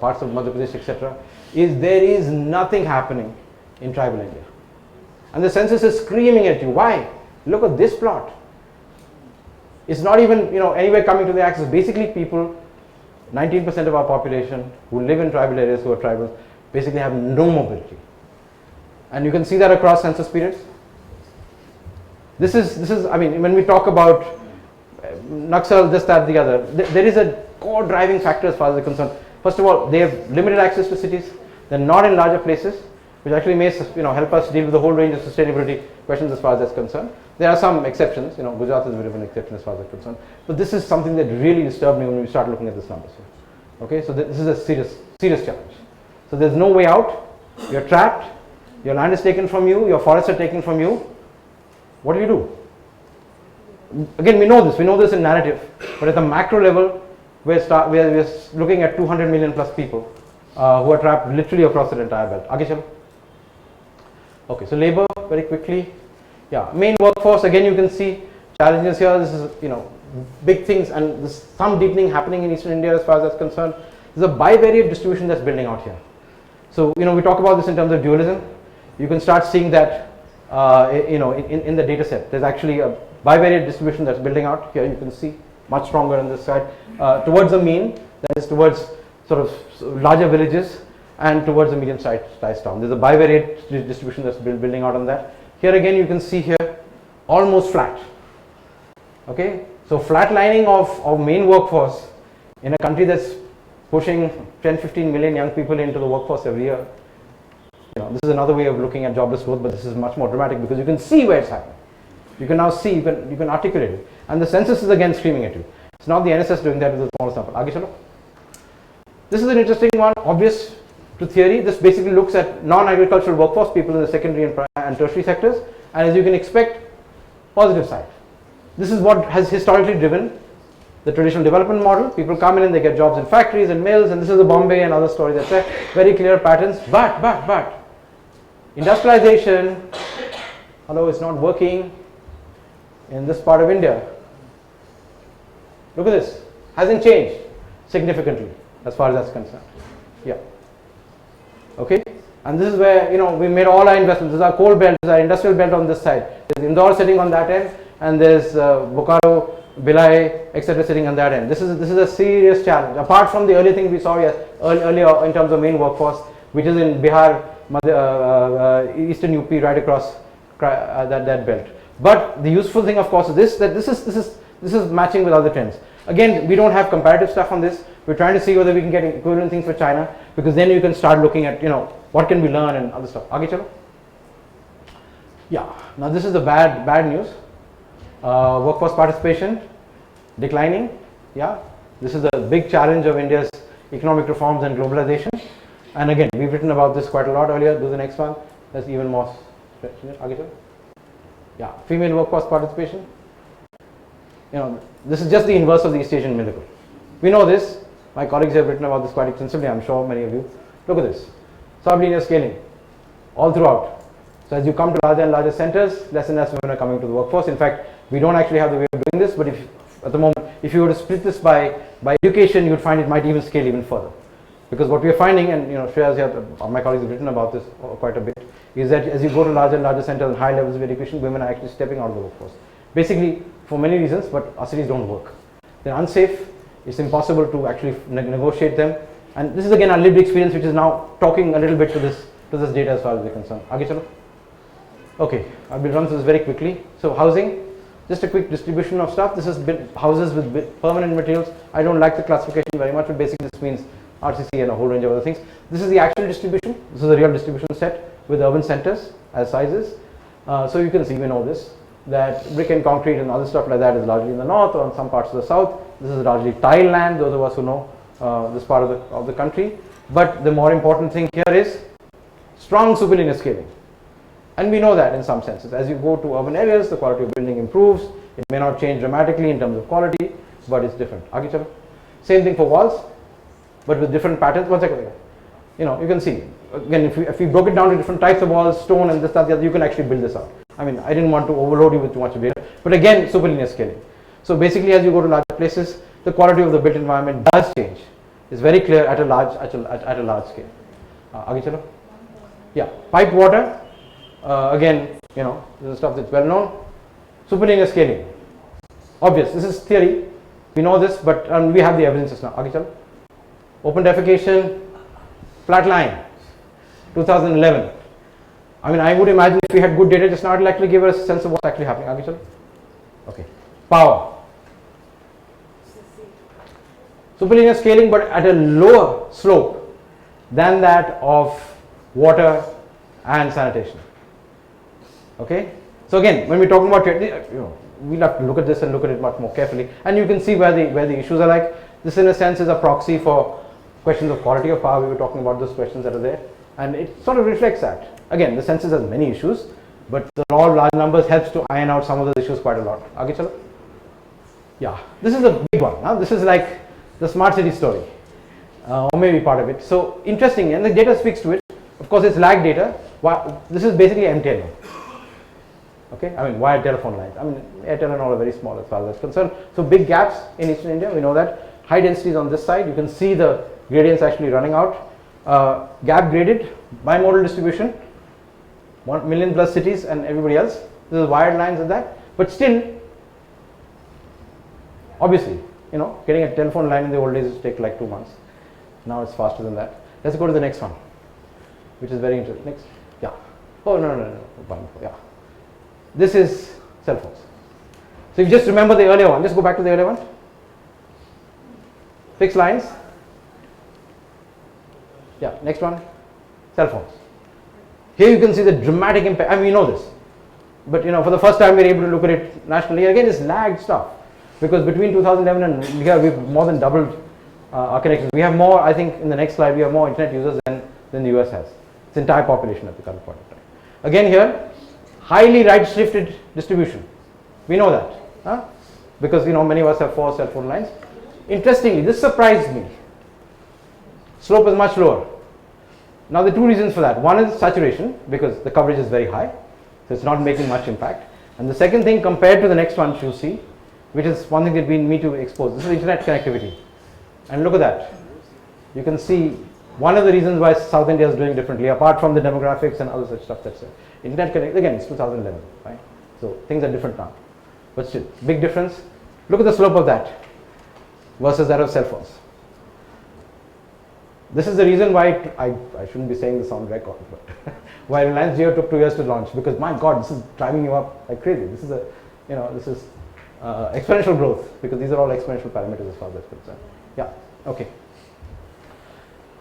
parts of Madhya Pradesh, etc., is there is nothing happening in tribal India. And the census is screaming at you. Why? Look at this plot. It's not even anywhere coming to the axis. Basically people, 19% of our population who live in tribal areas, who are tribal, basically have no mobility. And you can see that across census periods. This is, I mean, when we talk about Naxal, this, that, the other, there is a core driving factor as far as they're concerned. First of all, they have limited access to cities. They're not in larger places, which actually may help us deal with the whole range of sustainability questions as far as that's concerned. There are some exceptions. Gujarat is a bit of an exception as far as that's concerned. But this is something that really disturbed me when we start looking at these numbers here. Okay, so this is a serious challenge. So there's no way out. You're trapped. Your land is taken from you. Your forests are taken from you. What do you do? Again, we know this in narrative, but at the macro level, we're looking at 200 million plus people who are trapped literally across the entire belt. Aage chalo. Okay, so labor, very quickly. Yeah, main workforce, again you can see challenges here. This is, big things, and there's some deepening happening in Eastern India as far as that's concerned. There's a bivariate distribution that's building out here. So, we talk about this in terms of dualism. You can start seeing that in the data set. There's actually a bivariate distribution that's building out here. You can see much stronger on this side towards the mean, that is towards sort of larger villages, and towards the medium sized town. There's a bivariate distribution that's building out on that. Here again you can see here almost flat. Okay, so flatlining of main workforce in a country that's pushing 10-15 million young people into the workforce every year. This is another way of looking at jobless growth, but this is much more dramatic because you can see where it's happening. You can now see, you can articulate it. And the census is again screaming at you. It's not the NSS doing that with a small sample. Aage chalo. This is an interesting one, obvious to theory. This basically looks at non-agricultural workforce, people in the secondary and tertiary sectors, and as you can expect, positive side. This is what has historically driven the traditional development model. People come in and they get jobs in factories and mills, and this is the Bombay and other stories, that's very clear patterns. But industrialization, although it's not working in this part of India. Look at this, hasn't changed significantly as far as that's concerned. Yeah. Okay, and this is where we made all our investments. This is our coal belt, this is our industrial belt on this side. There's Indore sitting on that end, and there's Bokaro, Bhilai, etc. sitting on that end. This is a serious challenge. Apart from the earlier thing we saw earlier in terms of main workforce, which is in Bihar, Eastern UP, right across that belt. But the useful thing, of course, is this is matching with other trends. Again, we don't have comparative stuff on this. We're trying to see whether we can get equivalent things for China, because then you can start looking at what can we learn and other stuff. Aage chalo. Yeah. Now this is the bad news. Workforce participation declining. Yeah. This is a big challenge of India's economic reforms and globalization. And again, we've written about this quite a lot earlier. Do the next one. That's even more. Aage chalo. Yeah, female workforce participation. This is just the inverse of the East Asian miracle. We know this. My colleagues have written about this quite extensively, I'm sure many of you. Look at this. Sublinear scaling all throughout. So as you come to larger and larger centers, less and less women are coming to the workforce. In fact, we don't actually have the way of doing this, but at the moment, if you were to split this by education, you would find it might even scale even further. Because what we are finding, and Shreya's here, my colleagues have written about this quite a bit, is that as you go to larger and larger centers and high levels of education, women are actually stepping out of the workforce. Basically, for many reasons, but our cities don't work. They're unsafe. It's impossible to actually negotiate them. And this is again our lived experience, which is now talking a little bit to this data as far as we're concerned. Aage chalo. Okay, I will run through this very quickly. So housing, just a quick distribution of stuff. This is houses with permanent materials. I don't like the classification very much, but basically this means RCC and a whole range of other things. This is the actual distribution. This is a real distribution set with urban centers as sizes. So you can see, we know this, that brick and concrete and other stuff like that is largely in the north or in some parts of the south. This is largely tile land, those of us who know this part of the country. But the more important thing here is strong superlinear scaling. And we know that in some senses. As you go to urban areas, the quality of building improves. It may not change dramatically in terms of quality, but it's different. Same thing for walls, but with different patterns. One second. You can see, again, if we broke it down to different types of walls, stone and this, that, the other, you can actually build this out. I mean, I didn't want to overload you with too much of data, but again, superlinear scaling. So basically, as you go to larger places, the quality of the built environment does change. It's very clear at a large scale. Yeah, pipe water. Again, this is stuff that's well known. Superlinear scaling. Obvious. This is theory. We know this, but we have the evidences now. Open defecation, flat line, 2011. I mean, I would imagine if we had good data just now, it will actually give us a sense of what's actually happening. Okay. Power. Superlinear scaling, but at a lower slope than that of water and sanitation. Okay. So again, when we're talking about, we'll have to look at this and look at it much more carefully, and you can see where the issues are like. This, in a sense, is a proxy for questions of quality of power. We were talking about those questions that are there, and it sort of reflects that. Again, the census has many issues, but the law of large numbers helps to iron out some of those issues quite a lot. Yeah, this is a big one. Huh? This is like the smart city story, or maybe part of it. So interesting, and the data speaks to it. Of course, it's lag data. This is basically MTL. Okay, I mean wired telephone lines. I mean Airtel and all are very small as far as that's concerned. So big gaps in Eastern India. We know that. High densities on this side. You can see the gradients actually running out. Gap graded, bimodal distribution. 1 million plus cities and everybody else. This is wired lines and that. But still, obviously, getting a telephone line in the old days used to take like 2 months. Now it's faster than that. Let's go to the next one, which is very interesting. Next, yeah. Oh no. Yeah. This is cell phones. So if you just remember the earlier one, just go back to the earlier one. Fixed lines. Yeah, next one, cell phones. Here you can see the dramatic impact. I mean, we know this, but for the first time we're able to look at it nationally. Again, it's lagged stuff, because between 2011 and here we've more than doubled our connections. We have more, I think in the next slide, we have more internet users than the US has. Its entire population at the current point in time. Again here, highly right-shifted distribution. We know that, because many of us have 4 cell phone lines. Interestingly, this surprised me. Slope is much lower. Now there are 2 reasons for that. One is saturation, because the coverage is very high, so it's not making much impact. And the second thing, compared to the next one you'll see, which is one thing that we need to expose. This is internet connectivity. And look at that. You can see one of the reasons why South India is doing differently, apart from the demographics and other such stuff that's there. Internet connectivity, again, it's 2011, right? So things are different now. But still, big difference. Look at the slope of that versus that of cell phones. This is the reason why I shouldn't be saying this on record, but why Reliance Jio took 2 years to launch, because my God, this is driving you up like crazy. This is exponential growth, because these are all exponential parameters as far as that's concerned. Yeah. Okay.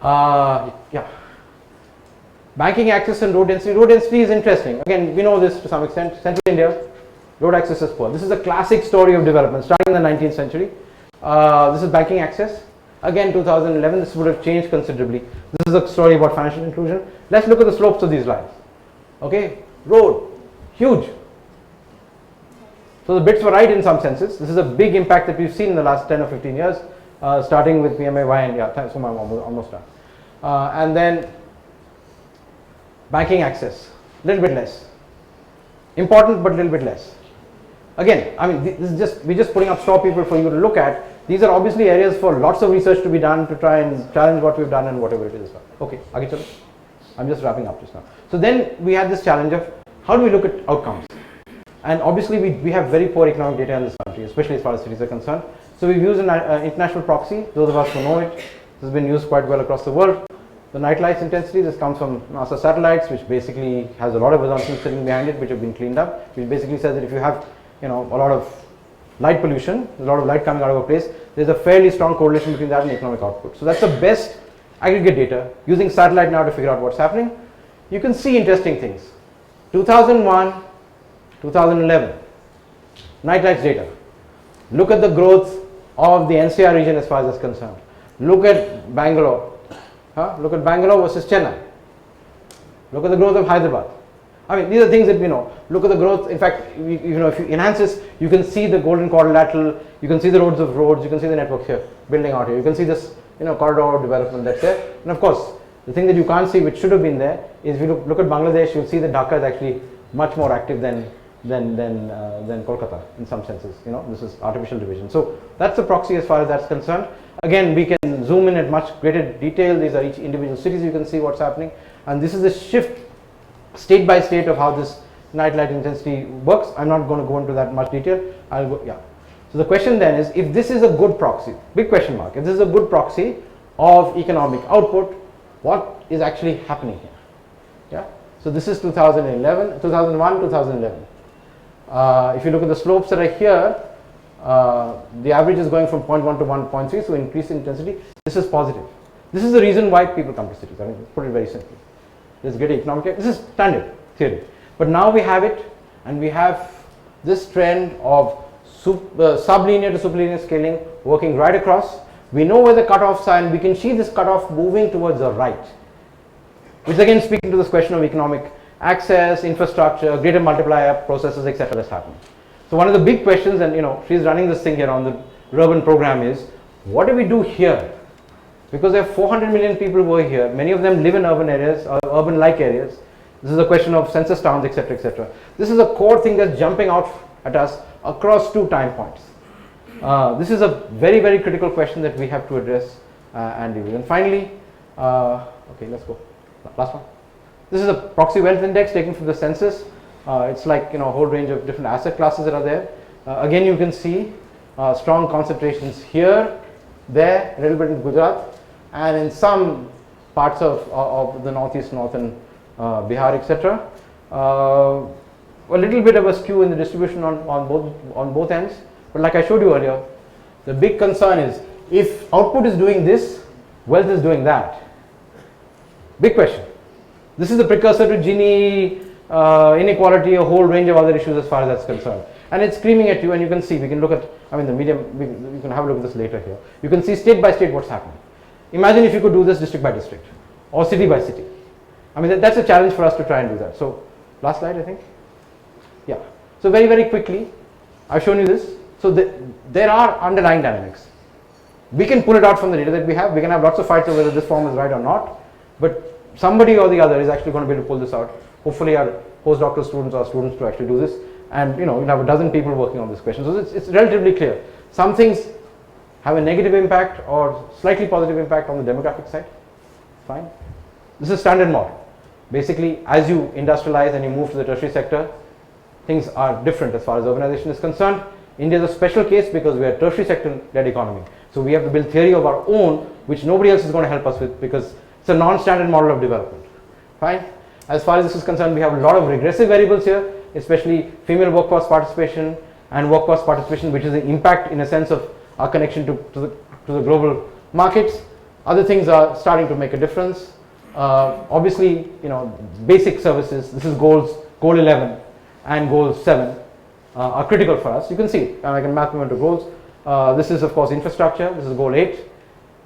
Yeah. Banking access and road density. Road density is interesting. Again, we know this to some extent. Central India, road access is poor. This is a classic story of development starting in the 19th century. This is banking access. Again, 2011, this would have changed considerably. This is a story about financial inclusion. Let's look at the slopes of these lines. Okay, road, huge. So the bits were right in some senses. This is a big impact that we've seen in the last 10 or 15 years, starting with PMAY and thanks for my almost done. And then banking access, a little bit less. Important, but a little bit less. Again, I mean, this is just, we're just putting up straw people for you to look at. These are obviously areas for lots of research to be done to try and challenge what we've done and whatever it is. Okay, I'm just wrapping up just now. So then we had this challenge of how do we look at outcomes? And obviously we have very poor economic data in this country, especially as far as cities are concerned. So we've used an international proxy. Those of us who know it, this has been used quite well across the world. The night lights intensity, this comes from NASA satellites, which basically has a lot of assumptions sitting behind it, which have been cleaned up, which basically says that if you have a lot of light pollution, a lot of light coming out of a place, there's a fairly strong correlation between that and economic output. So that's the best aggregate data. Using satellite now to figure out what's happening, you can see interesting things. 2001, 2011, night lights data. Look at the growth of the NCR region as far as that's concerned. Look at Bangalore. Look at Bangalore versus Chennai. Look at the growth of Hyderabad. I mean, these are things that, look at the growth. In fact, if you enhance this, you can see the golden quadrilateral, you can see the roads, you can see the network here, building out here. You can see this, corridor development that's there. And of course, the thing that you can't see, which should have been there, is if you look at Bangladesh, you'll see that Dhaka is actually much more active than Kolkata in some senses. This is artificial division. So that's the proxy as far as that's concerned. Again, we can zoom in at much greater detail. These are each individual cities. You can see what's happening, and this is the shift state by state of how this night light intensity works. I'm not going to go into that much detail. I'll go. Yeah. So the question then is, if this is a good proxy, big question mark. If this is a good proxy of economic output, what is actually happening here? Yeah. So this is 2001, 2011. If you look at the slopes that are here, the average is going from 0.1 to 1.3, so increase in intensity. This is positive. This is the reason why people come to cities. I mean, put it very simply. There's greater economic. This is standard theory. But now we have it, and we have this trend of sublinear to superlinear scaling working right across. We know where the cutoffs are, and we can see this cutoff moving towards the right, which again speaking to this question of economic access, infrastructure, greater multiplier processes, etc. that's happening. So one of the big questions, and she's running this thing here on the urban program, is what do we do here? Because there are 400 million people over here, many of them live in urban areas or urban-like areas. This is a question of census towns, etc., etc. This is a core thing that's jumping out at us across 2 time points. This is a very, very critical question that we have to address and deal with. And finally, okay, let's go. Last one. This is a proxy wealth index taken from the census. It's like a whole range of different asset classes that are there. Again, you can see strong concentrations here, there, a little bit in Gujarat, and in some parts of the northeast, northern Bihar, etc. A little bit of a skew in the distribution on both ends. But like I showed you earlier, the big concern is if output is doing this, wealth is doing that. Big question. This is the precursor to Gini, inequality, a whole range of other issues as far as that's concerned. And it's screaming at you, and you can see, we can look at, I mean the medium, you can have a look at this later here. You can see state by state what's happening. Imagine if you could do this district by district, or city by city. I mean that's a challenge for us to try and do that. So last slide I think. Yeah. So very, very quickly, I've shown you this. So there are underlying dynamics. We can pull it out from the data that we have. We can have lots of fights over whether this form is right or not. But somebody or the other is actually going to be able to pull this out. Hopefully our postdoctoral students or students to actually do this. And you'll have a dozen people working on this question. So it's relatively clear. Some things have a negative impact or slightly positive impact on the demographic side. Fine. This is standard model. Basically, as you industrialize and you move to the tertiary sector, things are different as far as urbanization is concerned. India is a special case because we are a tertiary sector led economy. So we have to build theory of our own, which nobody else is going to help us with because it's a non-standard model of development. Fine. As far as this is concerned, we have a lot of regressive variables here, especially female workforce participation and workforce participation, which is an impact in a sense of our connection to the global markets. Other things are starting to make a difference. Obviously, basic services, this is goal 11 and goal 7 are critical for us. You can see, I can map them into goals. This is of course infrastructure, this is goal 8.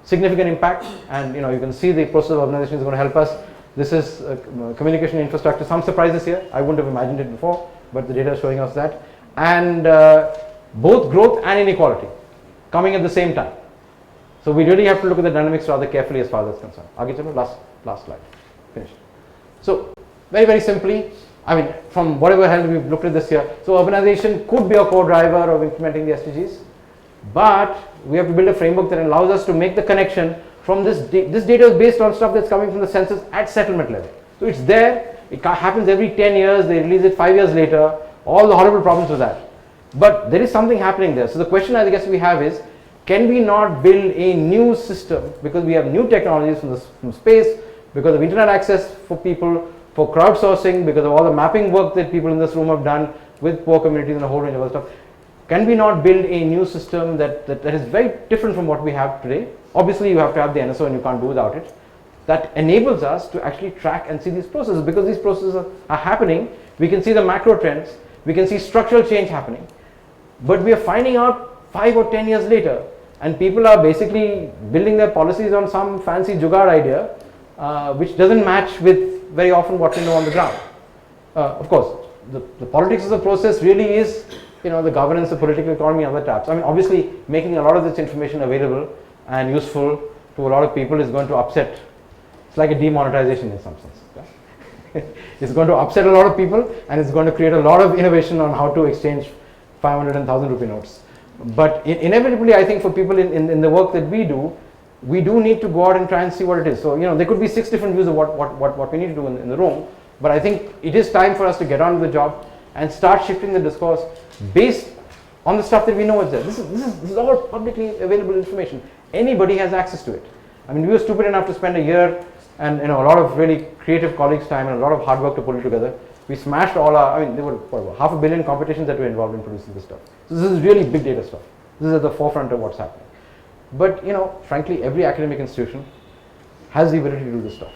Significant impact, and you can see the process of urbanization is going to help us. This is communication infrastructure. Some surprises here, I wouldn't have imagined it before, but the data is showing us that. And both growth and inequality coming at the same time. So we really have to look at the dynamics rather carefully as far as that's concerned. Agit, last slide. Finished. So very, very simply, I mean, from whatever hell we've looked at this here, so urbanization could be a core driver of implementing the SDGs, but we have to build a framework that allows us to make the connection from this data is based on stuff that's coming from the census at settlement level. So it's there, it happens every 10 years, they release it 5 years later, all the horrible problems with that. But there is something happening there. So the question I guess we have is, can we not build a new system because we have new technologies from space, because of internet access for people, for crowdsourcing, because of all the mapping work that people in this room have done with poor communities and a whole range of other stuff. Can we not build a new system that is very different from what we have today? Obviously you have to have the NSO and you can't do without it. That enables us to actually track and see these processes, because these processes are happening. We can see the macro trends, we can see structural change happening, but we are finding out 5 or 10 years later, and people are basically building their policies on some fancy jugaad idea which doesn't match with very often what we know on the ground. Of course, the politics of the process really is, the governance, the political economy, and other taps. I mean, obviously, making a lot of this information available and useful to a lot of people is going to upset. It's like a demonetization in some sense. Yeah? It's going to upset a lot of people, and it's going to create a lot of innovation on how to exchange 500 and 1,000 rupee notes. But inevitably, I think for people in the work that we do need to go out and try and see what it is. So, there could be 6 different views of what we need to do in the room, but I think it is time for us to get on with the job and start shifting the discourse based on the stuff that we know is there. This is all publicly available information. Anybody has access to it. I mean, we were stupid enough to spend a year and a lot of really creative colleagues' time and a lot of hard work to pull it together. We smashed all our, there were 500 million competitions that were involved in producing this stuff. So this is really big data stuff. This is at the forefront of what's happening. But, frankly, every academic institution has the ability to do this stuff.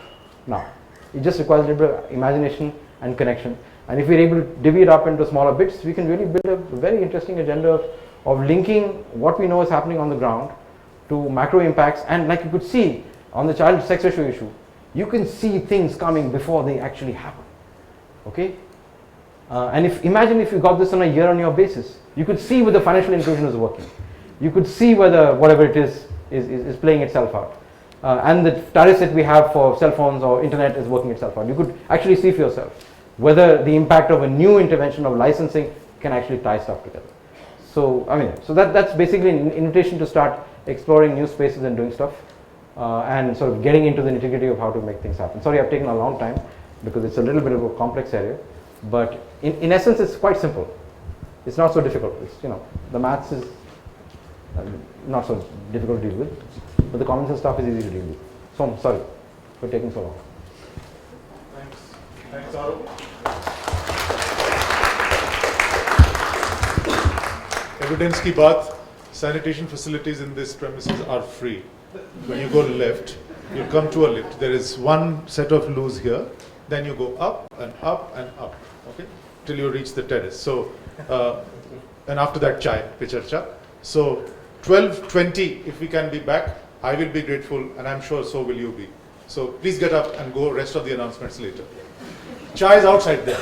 Now, it just requires a little bit of imagination and connection. And if we're able to divvy it up into smaller bits, we can really build a very interesting agenda of linking what we know is happening on the ground to macro impacts. And like you could see on the child sex ratio issue, you can see things coming before they actually happen. Okay? And imagine if you got this on a year-on-year basis, you could see whether financial inclusion is working. You could see whether whatever it is playing itself out. And the tariffs that we have for cell phones or internet is working itself out. You could actually see for yourself whether the impact of a new intervention of licensing can actually tie stuff together. So, that's basically an invitation to start exploring new spaces and doing stuff and sort of getting into the nitty-gritty of how to make things happen. Sorry, I've taken a long time because it's a little bit of a complex area, but in essence, it's quite simple. It's not so difficult. It's, the maths is not so difficult to deal with, but the common sense stuff is easy to deal with. So I'm sorry for taking so long. Thanks, Arup. Evidence ki baat, sanitation facilities in this premises are free. When you go left, you come to a lift. There is one set of loos here. Then you go up and up and up, okay, till you reach the terrace. So, and after that, chai, picharcha. So, 12:20, if we can be back, I will be grateful, and I'm sure so will you be. So, please get up and go. Rest of the announcements later. Chai is outside there.